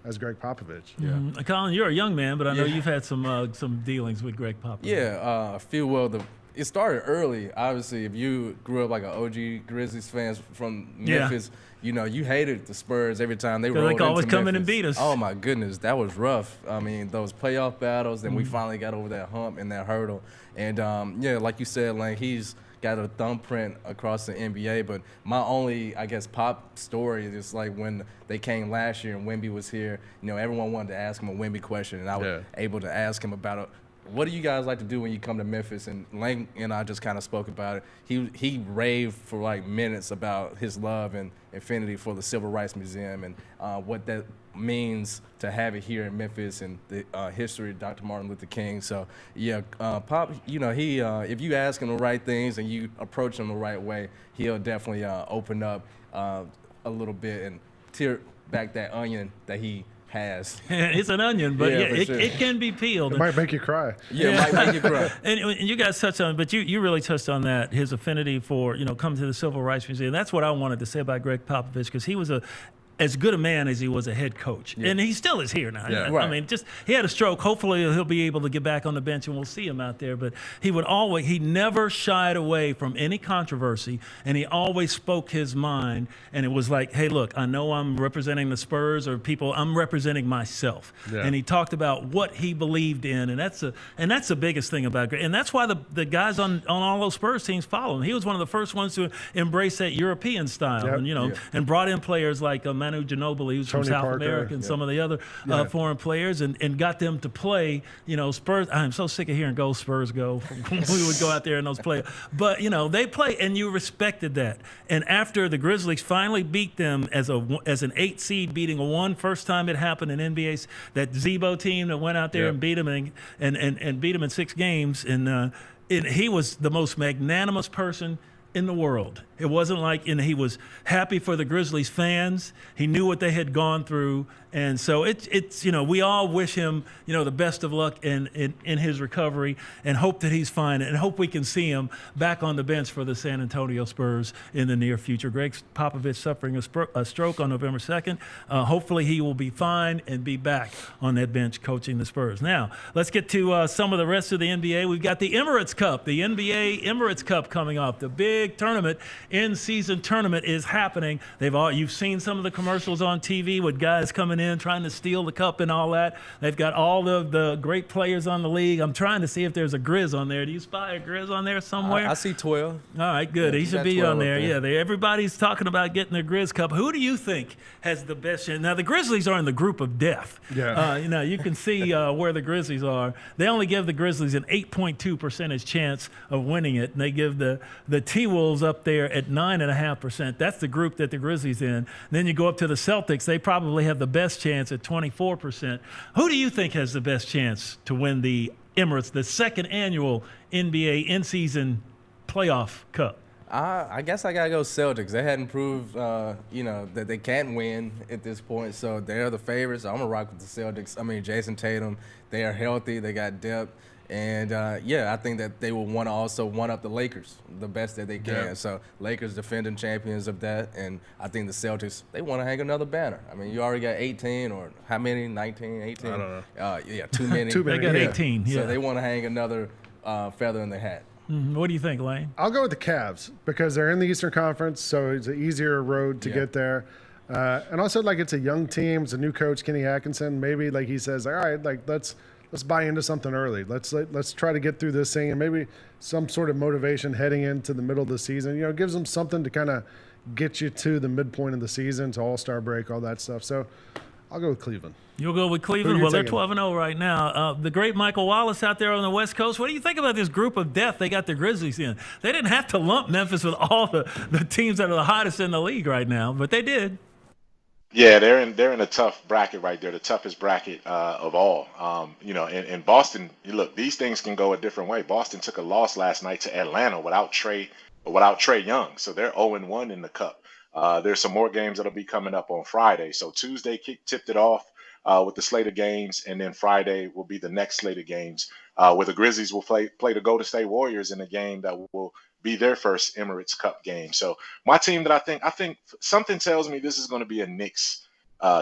as Greg Popovich. Colin, you're a young man, but I know you've had some dealings with Greg Popovich. Yeah, I feel it started early. Obviously, if you grew up like an OG Grizzlies fan from Memphis, you hated the Spurs every time they rolled into always come Memphis. in and beat us. Oh my goodness, that was rough. I mean, those playoff battles, then we finally got over that hump and that hurdle. And like you said, Lane, he's got a thumbprint across the NBA. But my only, I guess, Pop story is like when they came last year and Wemby was here. Everyone wanted to ask him a Wemby question, and I was able to ask him about it. What do you guys like to do when you come to Memphis? And Lane and I just kind of spoke about it. He raved for like minutes about his love and affinity for the Civil Rights Museum and what that means to have it here in Memphis and the history of Dr. Martin Luther King. So Pop, he if you ask him the right things and you approach him the right way, he'll definitely open up a little bit and tear back that onion that he has. It's an onion, but it can be peeled. It might make you cry. It might make you cry. And you guys touched on, but you really touched on that, his affinity for, coming to the Civil Rights Museum. That's what I wanted to say about Greg Popovich, because he was as good a man as he was a head coach. And he still is here now. I mean, he had a stroke. Hopefully he'll be able to get back on the bench and we'll see him out there. But he never shied away from any controversy, and he always spoke his mind. And it was like, hey, look, I know I'm representing the Spurs or people, I'm representing myself. And he talked about what he believed in, and that's the biggest thing about Greg. And that's why the guys on all those Spurs teams follow him. He was one of the first ones to embrace that European style, and brought in players like Manu Ginobili, who's from South America, and some of the other foreign players, and got them to play. Spurs. I'm so sick of hearing "Go Spurs, go." We would go out there and those play, but they play, and you respected that. And after the Grizzlies finally beat them as an 8 seed, beating a 1, first time it happened in NBA, that Zebo team that went out there and beat them and beat them in 6 games, and he was the most magnanimous person in the world. It wasn't like, he was happy for the Grizzlies fans. He knew what they had gone through. And so it's we all wish him, the best of luck in his recovery, and hope that he's fine, and hope we can see him back on the bench for the San Antonio Spurs in the near future. Greg Popovich suffering a stroke on November 2nd. Hopefully he will be fine and be back on that bench coaching the Spurs. Now, let's get to some of the rest of the NBA. We've got the Emirates Cup, the NBA Emirates Cup coming up. The big tournament, in-season tournament is happening. You've seen some of the commercials on TV with guys coming in trying to steal the cup and all that. They've got all of the great players on the league. I'm trying to see if there's a Grizz on there. Do you spy a Grizz on there somewhere? I see 12. All right, good. He should be on there. Everybody's talking about getting their Grizz Cup. Who do you think has the best chance? Now, the Grizzlies are in the group of death. You can see where the Grizzlies are. They only give the Grizzlies an 8.2% chance of winning it, and they give the T-Wolves up there at 9.5%. That's the group that the Grizzlies in. And then you go up to the Celtics. They probably have the best chance at 24%. Who do you think has the best chance to win the Emirates, the second annual NBA in-season playoff cup? I guess I gotta go Celtics. They hadn't proved, that they can win at this point, so they're the favorites. I'm gonna rock with the Celtics. I mean, Jason Tatum, they are healthy. They got depth. And, I think that they will want to also one-up the Lakers the best that they can. Yeah. So Lakers defending champions of that. And I think the Celtics, they want to hang another banner. I mean, you already got 18 or how many? 19, 18? I don't know. Too many. They got 18, So they want to hang another feather in the hat. What do you think, Lane? I'll go with the Cavs because they're in the Eastern Conference, so it's an easier road to get there. And also, like, it's a young team. It's a new coach, Kenny Atkinson. Maybe, like, he says, all right, like, let's buy into something early. Let's try to get through this thing, and maybe some sort of motivation heading into the middle of the season. You know, it gives them something to kind of get you to the midpoint of the season, to All-Star break, all that stuff. So I'll go with Cleveland. You'll go with Cleveland? Well, they're 12-0 right now. The great Michael Wallace out there on the West Coast. What do you think about this group of death they got the Grizzlies in? They didn't have to lump Memphis with all the teams that are the hottest in the league right now, but they did. Yeah, they're in a tough bracket right there, the toughest bracket of all. You know, in Boston, look, these things can go a different way. Boston took a loss last night to Atlanta without Trae Young, so they're 0-1 in the Cup. There's some more games that'll be coming up on Friday. So Tuesday tipped it off with the slate of games, and then Friday will be the next slate of games where the Grizzlies will play the Golden State Warriors in a game that will be their first Emirates Cup game. So my team that I think something tells me this is going to be a Knicks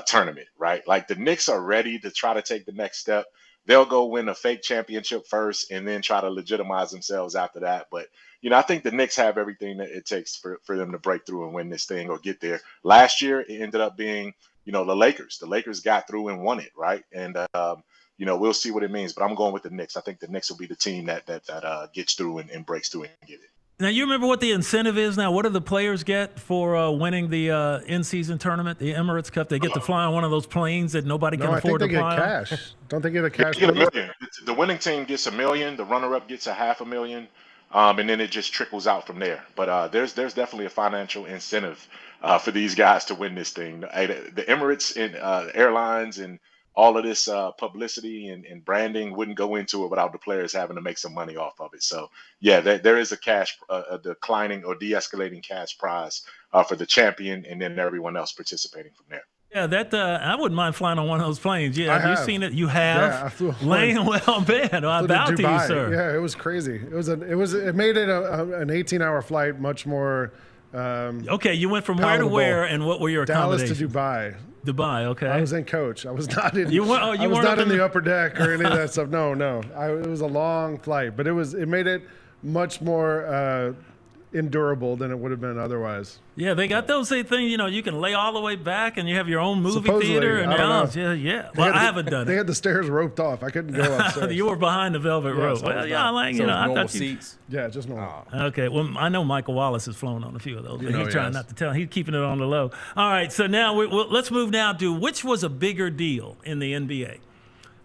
tournament, right? Like, the Knicks are ready to try to take the next step. They'll go win a fake championship first and then try to legitimize themselves after that. But, you know, I think the Knicks have everything that it takes for them to break through and win this thing or get there. Last year, it ended up being, you know, the Lakers. The Lakers got through and won it, right? And, you know, we'll see what it means. But I'm going with the Knicks. I think the Knicks will be the team that gets through and breaks through and get it. Now, you remember what the incentive is now? What do the players get for winning the in-season tournament, the Emirates Cup? They get to fly on one of those planes that nobody can afford to fly on? I think they get cash. Don't they get a cash? They get $1 million. The winning team gets $1 million. The runner-up gets $500,000. And then it just trickles out from there. But there's definitely a financial incentive for these guys to win this thing. The Emirates and airlines and all of this publicity and branding wouldn't go into it without the players having to make some money off of it. So, yeah, there is a declining or de-escalating cash prize for the champion, and then everyone else participating from there. Yeah, I wouldn't mind flying on one of those planes. Yeah, have you seen it? You have? Yeah, I flew laying well bed. I bow to you, sir. Yeah, it was crazy. It made it an 18-hour flight much more. Okay, you went from where to where, and what were your accommodations? Dallas to Dubai. Dubai, okay. I was in coach. I was not in. I was not in the upper deck or any of that stuff. No. It was a long flight, but it made it much more endurable than it would have been otherwise. Yeah, they got those things, you know, you can lay all the way back and you have your own movie Supposedly, theater and I don't know. yeah. Well, I haven't done it. They had the stairs roped off. I couldn't go upstairs. You were behind the velvet rope. So Well, yeah, like, you know, I thought seats. Yeah, just normal. Okay, well, I know Michael Wallace has flown on a few of those, but know he's he trying has. not to tell. He's keeping it on the low. All right, so now let's move now to which was a bigger deal in the NBA.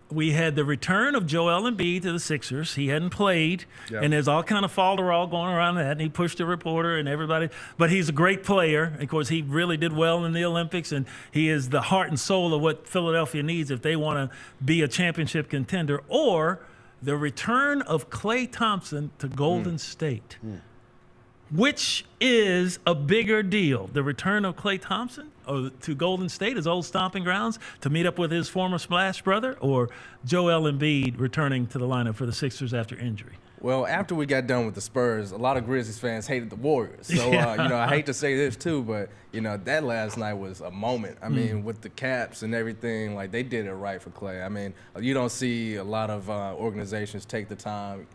We had the return of Joel Embiid to the Sixers. He hadn't played, and there's all kind of falderall going around that, and he pushed the reporter and everybody. But he's a great player. Of course, he really did well in the Olympics, and he is the heart and soul of what Philadelphia needs if they want to be a championship contender. Or the return of Klay Thompson to Golden State. Which is a bigger deal, the return of Klay Thompson to Golden State, his old stomping grounds, to meet up with his former Splash brother, or Joel Embiid returning to the lineup for the Sixers after injury? Well, after we got done with the Spurs, a lot of Grizzlies fans hated the Warriors. So, you know, I hate to say this too, but, you know, that last night was a moment. I mean, with the caps and everything, like, they did it right for Klay. I mean, you don't see a lot of organizations take the time.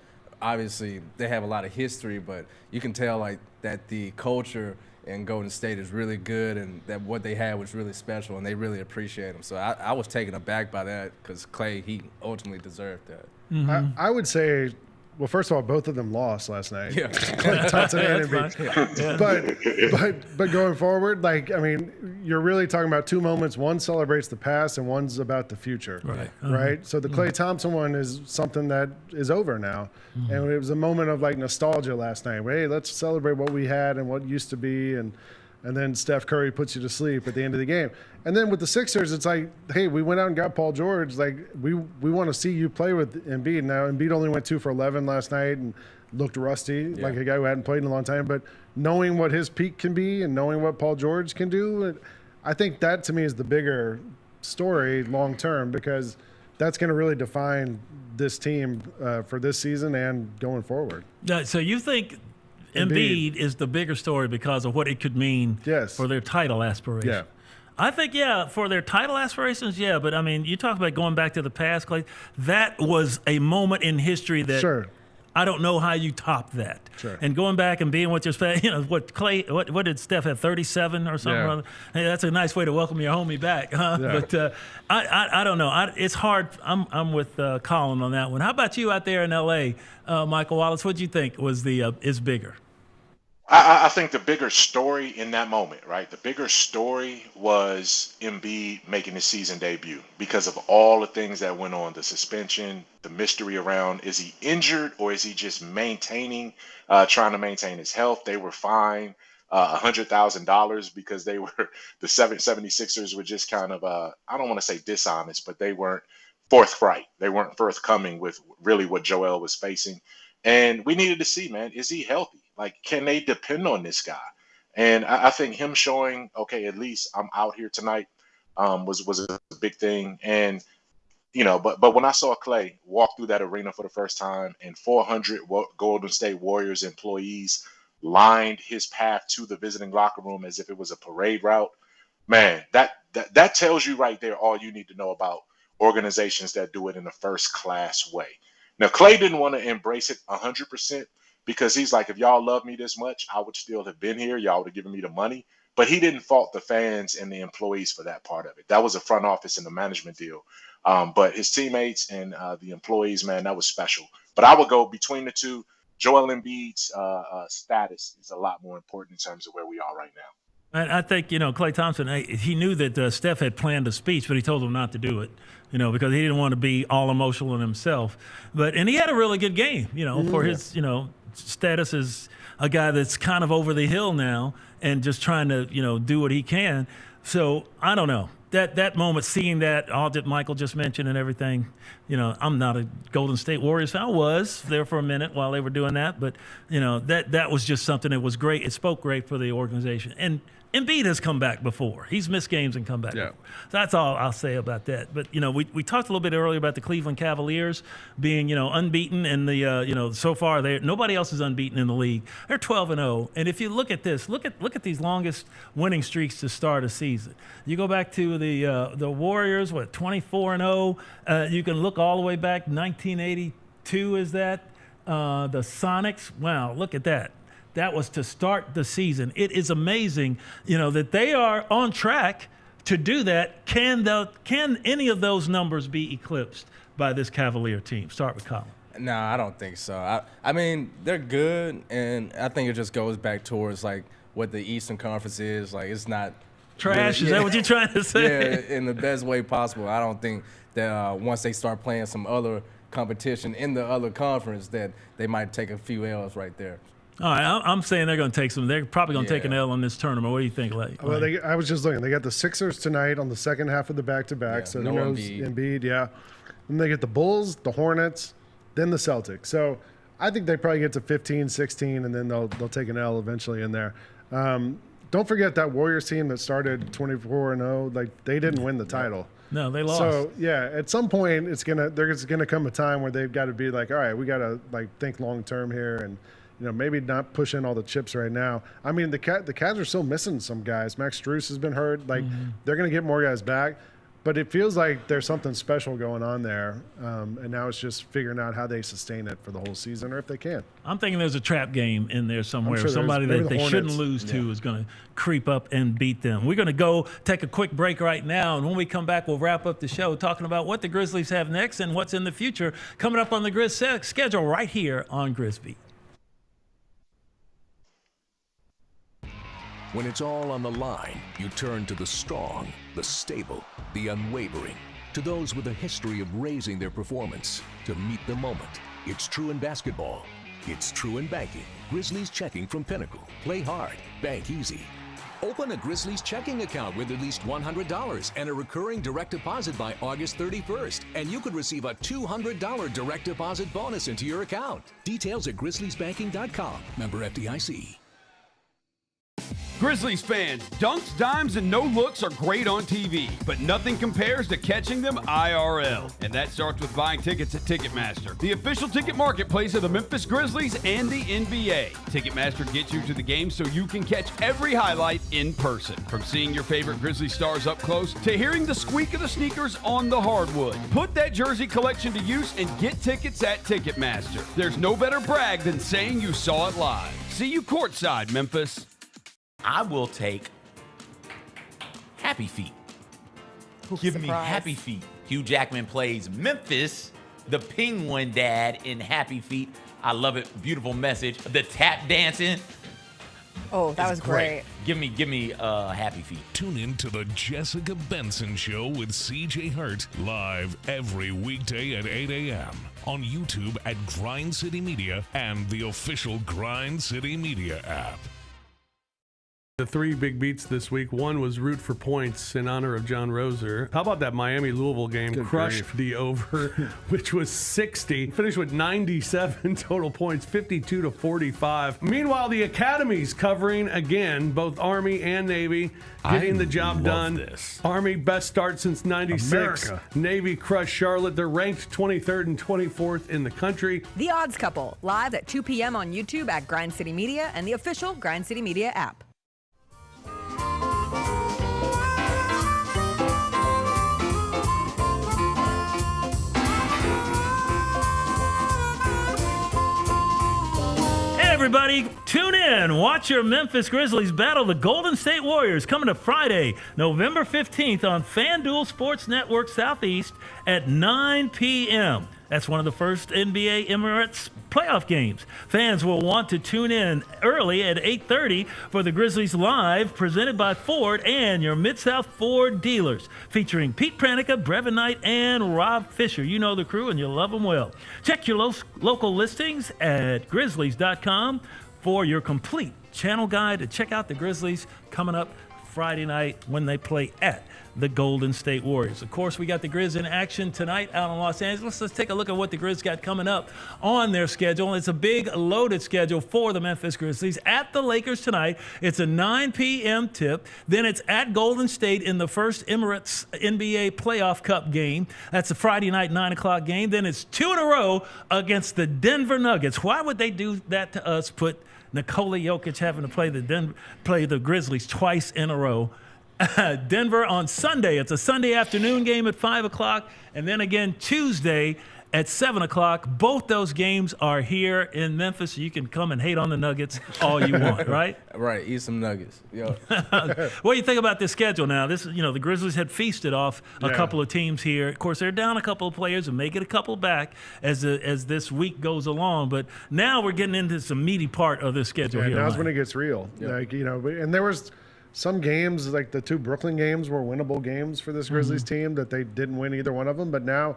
Obviously, they have a lot of history, but you can tell, like, that the culture in Golden State is really good, and that what they had was really special, and they really appreciate him. So I was taken aback by that because Klay, he ultimately deserved that. I would say, well, first of all, both of them lost last night. Yeah. Klay Thompson and Embiid. But going forward, like, I mean, you're really talking about two moments. One celebrates the past, and one's about the future. Right. Right. So the Klay Thompson one is something that is over now, and it was a moment of like nostalgia last night. Hey, let's celebrate what we had and what used to be, and then Steph Curry puts you to sleep at the end of the game. And then with the Sixers, it's like, hey, we went out and got Paul George. Like, we want to see you play with Embiid. Now, Embiid only went 2 for 11 last night and looked rusty, like a guy who hadn't played in a long time. But knowing what his peak can be and knowing what Paul George can do, I think that to me is the bigger story long term, because that's going to really define this team for this season and going forward. So you think Embiid is the bigger story because of what it could mean for their title aspirations? Yeah. I think, for their title aspirations, but I mean, you talk about going back to the past, Clay. That was a moment in history that I don't know how you top that. Sure. And going back and being with your what Klay, what did Steph have, 37 or something? Yeah. Hey, that's a nice way to welcome your homie back, huh? Yeah. But I don't know. It's hard. I'm with Colin on that one. How about you out there in L.A., Michael Wallace? What do you think was is bigger? I think the bigger story in that moment, right? The bigger story was Embiid making his season debut because of all the things that went on, the suspension, the mystery around, is he injured or is he just trying to maintain his health? They were fined $100,000 because the 76ers were just kind of, I don't want to say dishonest, but they weren't forthright. They weren't forthcoming with really what Joel was facing. And we needed to see, man, is he healthy? Like, can they depend on this guy? And I think him showing, okay, at least I'm out here tonight, was a big thing. And, but when I saw Klay walk through that arena for the first time and 400 Golden State Warriors employees lined his path to the visiting locker room as if it was a parade route, man, that tells you right there all you need to know about organizations that do it in a first-class way. Now, Klay didn't want to embrace it 100%. Because he's like, if y'all love me this much, I would still have been here. Y'all would have given me the money. But he didn't fault the fans and the employees for that part of it. That was a front office and the management deal. But his teammates and the employees, man, that was special. But I would go between the two. Joel Embiid's status is a lot more important in terms of where we are right now. I think, Klay Thompson, he knew that Steph had planned a speech, but he told him not to do it, because he didn't want to be all emotional in himself. And he had a really good game, for his, status as a guy that's kind of over the hill now and just trying to, do what he can. So I don't know. That moment, seeing that, all that Michael just mentioned and everything, I'm not a Golden State Warriors fan. I was there for a minute while they were doing that, but, that was just something that was great. It spoke great for the organization. And Embiid has come back before. He's missed games and come back before. So that's all I'll say about that. But, we talked a little bit earlier about the Cleveland Cavaliers being, unbeaten. And, so far, nobody else is unbeaten in the league. They're 12-0. And if you look at this, look at these longest winning streaks to start a season. You go back to the Warriors, 24-0. You can look all the way back, 1982 is that. The Sonics, wow, look at that. That was to start the season. It is amazing, that they are on track to do that. Can any of those numbers be eclipsed by this Cavalier team? Start with Colin. No, I don't think so. I mean, they're good, and I think it just goes back towards, like, what the Eastern Conference is. Like, it's not trash. Is that what you're trying to say? Yeah, in the best way possible. I don't think that once they start playing some other competition in the other conference that they might take a few L's right there. All right, I'm saying they're going to take some. They're probably going to take an L in this tournament. What do you think, Lake? Well, I was just looking. They got the Sixers tonight on the second half of the back-to-back. So who knows? Embiid, yeah. And they get the Bulls, the Hornets, then the Celtics. So I think they probably get to 15, 16, and then they'll take an L eventually in there. Don't forget that Warriors team that started 24-0. Like, they didn't win the title. No, they lost. So yeah, at some point there's gonna come a time where they've got to be like, all right, we got to think long term here and. Maybe not push in all the chips right now. I mean, the Cavs are still missing some guys. Max Strus has been hurt. They're going to get more guys back. But it feels like there's something special going on there. And now it's just figuring out how they sustain it for the whole season or if they can. I'm thinking there's a trap game in there somewhere. Sure Somebody that they Hornets. shouldn't lose to is going to creep up and beat them. We're going to go take a quick break right now. And when we come back, we'll wrap up the show talking about what the Grizzlies have next and what's in the future coming up on the Grizz schedule right here on GrizzBeat. When it's all on the line, you turn to the strong, the stable, the unwavering, to those with a history of raising their performance to meet the moment. It's true in basketball. It's true in banking. Grizzlies Checking from Pinnacle. Play hard. Bank easy. Open a Grizzlies checking account with at least $100 and a recurring direct deposit by August 31st, and you could receive a $200 direct deposit bonus into your account. Details at grizzliesbanking.com. Member FDIC. Grizzlies fans, dunks, dimes, and no-looks are great on TV, but nothing compares to catching them IRL. And that starts with buying tickets at Ticketmaster, the official ticket marketplace of the Memphis Grizzlies and the NBA. Ticketmaster gets you to the game so you can catch every highlight in person. From seeing your favorite Grizzly stars up close to hearing the squeak of the sneakers on the hardwood. Put that jersey collection to use and get tickets at Ticketmaster. There's no better brag than saying you saw it live. See you courtside, Memphis. I will take Happy Feet. Give me Happy Feet. Hugh Jackman plays Memphis, the Penguin Dad in Happy Feet. I love it. Beautiful message. The tap dancing. Oh, that was great. Give me Happy Feet. Tune in to the Jessica Benson Show with CJ Hurt live every weekday at 8 a.m. on YouTube at Grind City Media and the official Grind City Media app. The three big beats this week. One was root for points in honor of John Roser. How about that Miami-Louisville game? Good Crushed grief. the over, which was 60. Finished with 97 total points, 52-45. Meanwhile, the Academy's covering again, both Army and Navy, getting the job done. This. Army, best start since 96. America. Navy crushed Charlotte. They're ranked 23rd and 24th in the country. The Odds Couple, live at 2 p.m. on YouTube at Grind City Media and the official Grind City Media app. Everybody, tune in. Watch your Memphis Grizzlies battle the Golden State Warriors coming to Friday, November 15th on FanDuel Sports Network Southeast at 9 p.m. That's one of the first NBA Emirates playoff games. Fans will want to tune in early at 8:30 for the Grizzlies Live, presented by Ford and your Mid-South Ford dealers, featuring Pete Pranica, Brevin Knight, and Rob Fisher. You know the crew and you'll love them well. Check your local listings at grizzlies.com for your complete channel guide to check out the Grizzlies coming up Friday night when they play at the Golden State Warriors. Of course, we got the Grizz in action tonight out in Los Angeles. Let's take a look at what the Grizz got coming up on their schedule. It's a big, loaded schedule for the Memphis Grizzlies. At the Lakers tonight, it's a 9 p.m. tip. Then it's at Golden State in the first Emirates NBA Playoff Cup game. That's a Friday night, 9 o'clock game. Then it's 2 in a row against the Denver Nuggets. Why would they do that to us, put Nikola Jokic having to play the Grizzlies twice in a row? Denver on Sunday. It's a Sunday afternoon game at 5 o'clock, and then again Tuesday at 7 o'clock. Both those games are here in Memphis, so you can come and hate on the Nuggets all you want, right? Right, eat some nuggets. Yo. What do you think about this schedule now? This, the Grizzlies had feasted off a couple of teams here. Of course, they're down a couple of players and making a couple back as this week goes along. But now we're getting into some meaty part of this schedule here. Now's when it gets real. Like, and there was some games, like the two Brooklyn games, were winnable games for this Grizzlies team that they didn't win either one of them. But now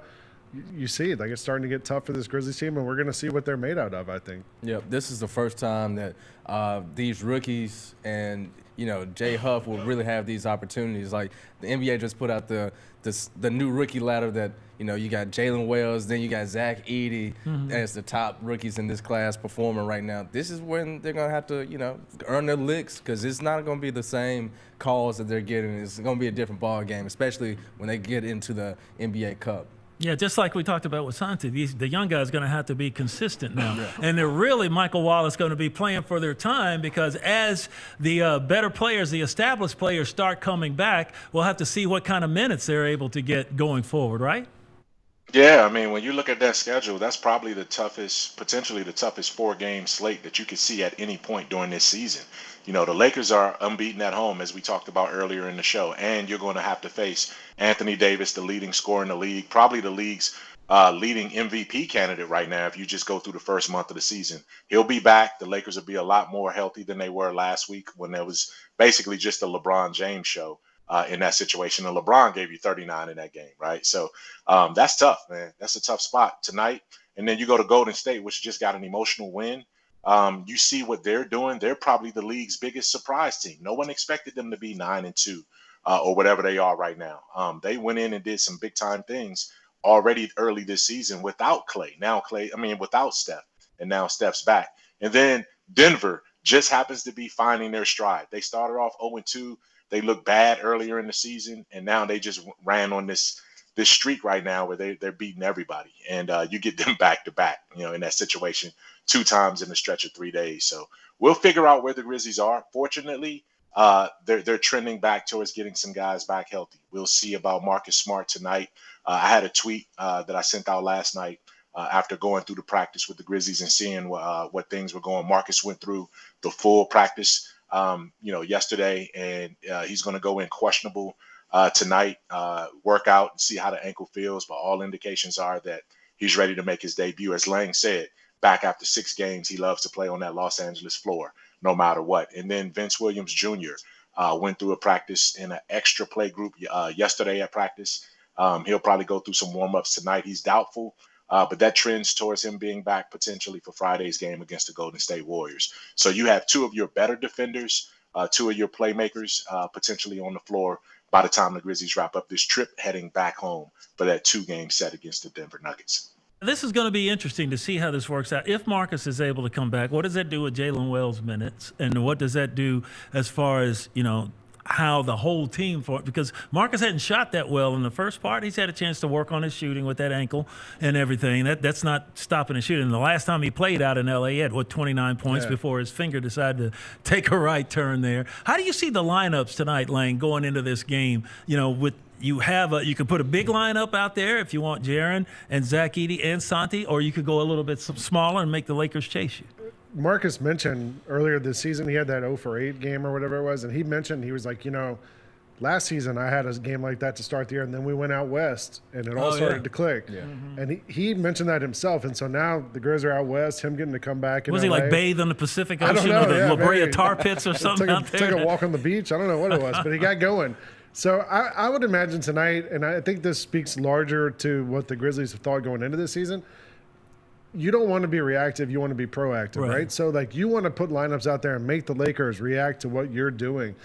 you see it. Like, it's starting to get tough for this Grizzlies team, and we're going to see what they're made out of, I think. Yep, this is the first time that these rookies and, Jay Huff will really have these opportunities. Like, the NBA just put out the new rookie ladder that, you got Jalen Wells, then you got Zach Edey as the top rookies in this class performing right now. This is when they're going to have to, earn their licks, because it's not going to be the same calls that they're getting. It's going to be a different ball game, especially when they get into the NBA Cup. Yeah, just like we talked about with Santi, the young guys are going to have to be consistent now. And they're really, Michael Wallace, going to be playing for their time, because as the better players, the established players start coming back, we'll have to see what kind of minutes they're able to get going forward, right? Yeah, I mean, when you look at that schedule, that's probably potentially the toughest 4-game slate that you could see at any point during this season. The Lakers are unbeaten at home, as we talked about earlier in the show, and you're going to have to face Anthony Davis, the leading scorer in the league, probably the league's leading MVP candidate right now if you just go through the first month of the season. He'll be back. The Lakers will be a lot more healthy than they were last week, when there was basically just a LeBron James show. In that situation, and LeBron gave you 39 in that game, right? So that's tough, man. That's a tough spot tonight. And then you go to Golden State, which just got an emotional win. You see what they're doing. They're probably the league's biggest surprise team. No one expected them to be 9-2 or whatever they are right now. They went in and did some big time things already early this season without Klay. Without Steph, and now Steph's back. And then Denver just happens to be finding their stride. They started off 0-2. They looked bad earlier in the season, and now they just ran on this streak right now where they're beating everybody. And you get them back to back, in that situation 2 times in a stretch of 3 days. So we'll figure out where the Grizzlies are. Fortunately, they're trending back towards getting some guys back healthy. We'll see about Marcus Smart tonight. I had a tweet that I sent out last night after going through the practice with the Grizzlies and seeing what things were going. Marcus went through the full practice, yesterday, and he's going to go in questionable tonight, work out and see how the ankle feels. But all indications are that he's ready to make his debut. As Lang said, back after 6 games, he loves to play on that Los Angeles floor, no matter what. And then Vince Williams Jr. Went through a practice in an extra play group yesterday at practice. He'll probably go through some warm-ups tonight. He's doubtful, but that trends towards him being back potentially for Friday's game against the Golden State Warriors. So you have 2 of your better defenders, 2 of your playmakers potentially on the floor by the time the Grizzlies wrap up this trip heading back home for that 2-game set against the Denver Nuggets. This is going to be interesting to see how this works out. If Marcus is able to come back, what does that do with Jalen Wells' minutes? And what does that do as far as, how the whole team for it? Because Marcus hadn't shot that well in the first part. He's had a chance to work on his shooting with that ankle and everything. That's not stopping his shooting. The last time he played out in L.A., he had, 29 points before his finger decided to take a right turn there. How do you see the lineups tonight, Lane, going into this game, with you can put a big lineup out there if you want Jaren and Zach Edey and Santi, or you could go a little bit smaller and make the Lakers chase you. Marcus mentioned earlier this season he had that 0-for-8 game or whatever it was, and he mentioned he was like, last season I had a game like that to start the year, and then we went out west, and it all started to click. Yeah. And he mentioned that himself, and so now the Grizz are out west, him getting to come back. Was he like bathed on the Pacific Ocean? I don't know, or the La Brea tar pits or something out there? Took a walk on the beach. I don't know what it was, but he got going. So I would imagine tonight, and I think this speaks larger to what the Grizzlies have thought going into this season, you don't want to be reactive, you want to be proactive, right? So, you want to put lineups out there and make the Lakers react to what you're doing.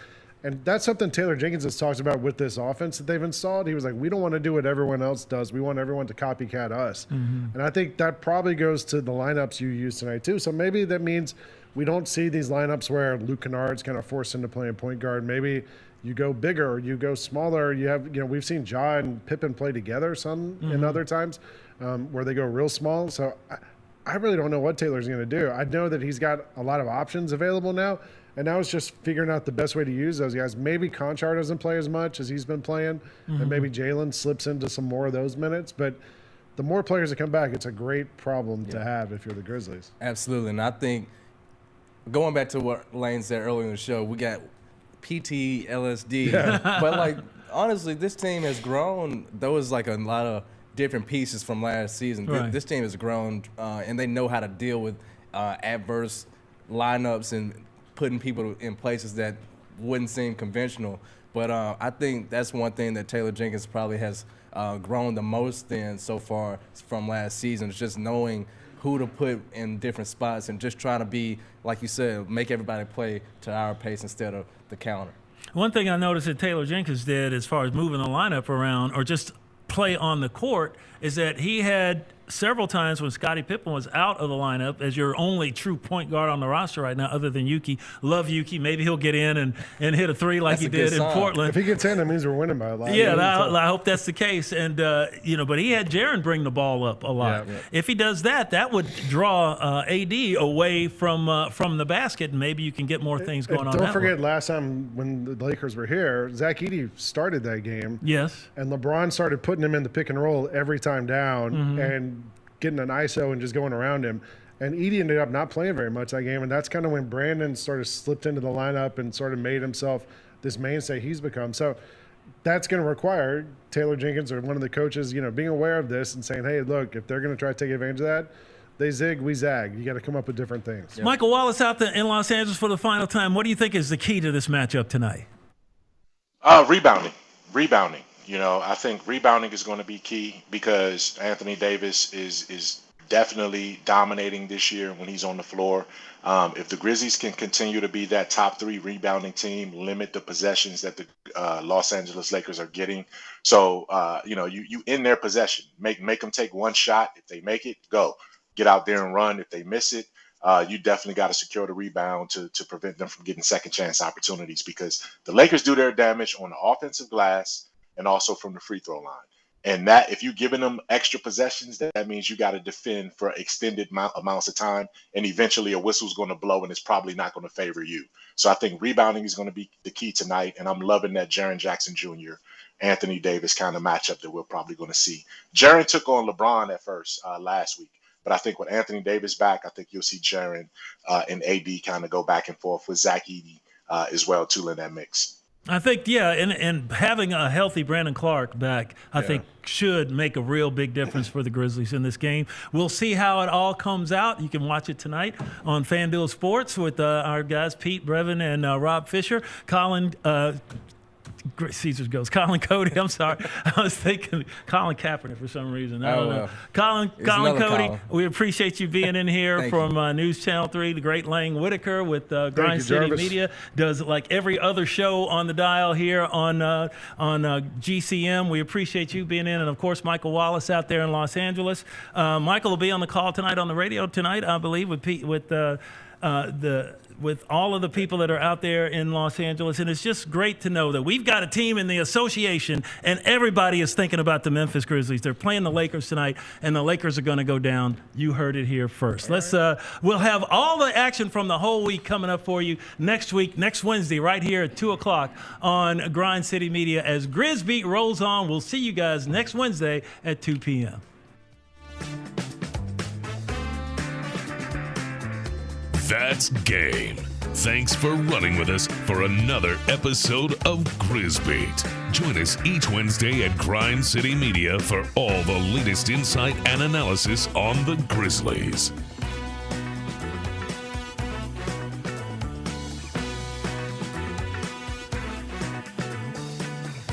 And that's something Taylor Jenkins has talked about with this offense that they've installed. He was like, we don't want to do what everyone else does. We want everyone to copycat us. And I think that probably goes to the lineups you use tonight, too. So maybe that means we don't see these lineups where Luke Kennard's kind of forced into playing point guard. Maybe you go bigger, or you go smaller. You have, we've seen Ja and Pippen play together some in other times where they go real small. So I really don't know what Taylor's going to do. I know that he's got a lot of options available now, and now it's just figuring out the best way to use those guys. Maybe Conchar doesn't play as much as he's been playing, and maybe Jalen slips into some more of those minutes. But the more players that come back, it's a great problem to have if you're the Grizzlies. Absolutely, and I think going back to what Lane said earlier in the show, we got PTLSD. But, honestly, this team has grown. There was, a lot of different pieces from last season. Right. This team has grown, and they know how to deal with adverse lineups and putting people in places that wouldn't seem conventional. But I think that's one thing that Taylor Jenkins probably has grown the most in so far from last season. It's just knowing who to put in different spots and just trying to be, like you said, make everybody play to our pace instead of the counter. One thing I noticed that Taylor Jenkins did as far as moving the lineup around or just play on the court is that he had several times when Scotty Pippen was out of the lineup as your only true point guard on the roster right now other than Yuki. Love Yuki. Maybe he'll get in and hit a 3 like he did in Portland. If he gets in, that means we're winning by a lot. Yeah, I hope that's the case. And, but he had Jaren bring the ball up a lot. Yeah. If he does that, that would draw AD away from the basket, and maybe you can get more things going on. Don't forget last time when the Lakers were here, Zach Edey started that game. Yes. And LeBron started putting him in the pick and roll every time down and getting an ISO and just going around him. And Edey ended up not playing very much that game, and that's kind of when Brandon sort of slipped into the lineup and sort of made himself this mainstay he's become. So that's going to require Taylor Jenkins or one of the coaches, being aware of this and saying, hey, look, if they're going to try to take advantage of that, they zig, we zag. You got to come up with different things. Yep. Michael Wallace out there in Los Angeles for the final time. What do you think is the key to this matchup tonight? Rebounding. I think rebounding is going to be key because Anthony Davis is definitely dominating this year when he's on the floor. If the Grizzlies can continue to be that top 3 rebounding team, limit the possessions that the Los Angeles Lakers are getting. So, you in their possession, make them take one shot. If they make it, go. Get out there and run. If they miss it, you definitely got to secure the rebound to prevent them from getting second chance opportunities, because the Lakers do their damage on the offensive glass and also from the free throw line. And that, if you're giving them extra possessions, that means you got to defend for extended amounts of time, and eventually a whistle's going to blow, and it's probably not going to favor you. So I think rebounding is going to be the key tonight, and I'm loving that Jaren Jackson Jr., Anthony Davis kind of matchup that we're probably going to see. Jaren took on LeBron at first last week, but I think with Anthony Davis back, I think you'll see Jaren and AD kind of go back and forth with Zach Edey as well, too, in that mix. I think, yeah, and having a healthy Brandon Clark back, I think, should make a real big difference for the Grizzlies in this game. We'll see how it all comes out. You can watch it tonight on FanDuel Sports with our guys Pete Brevin and Rob Fisher. Colin Caesars goes. Colin Cody. I'm sorry. I was thinking Colin Kaepernick for some reason. I don't know. Colin Cody, Colin. we appreciate you being in here from News Channel 3. The great Lang Whitaker with Grind City Jarvis. Media does like every other show on the dial here on GCM. We appreciate you being in. And, of course, Michael Wallace out there in Los Angeles. Michael will be on the call tonight on the radio tonight, I believe, with all of the people that are out there in Los Angeles. And it's just great to know that we've got a team in the association and everybody is thinking about the Memphis Grizzlies. They're playing the Lakers tonight, and the Lakers are going to go down. You heard it here first. We'll have all the action from the whole week coming up for you next week, next Wednesday, right here at 2 o'clock on Grind City Media as GrizzBeat rolls on. We'll see you guys next Wednesday at 2 p.m. That's game. Thanks for running with us for another episode of GrizzBeat. Join us each Wednesday at Grind City Media for all the latest insight and analysis on the Grizzlies.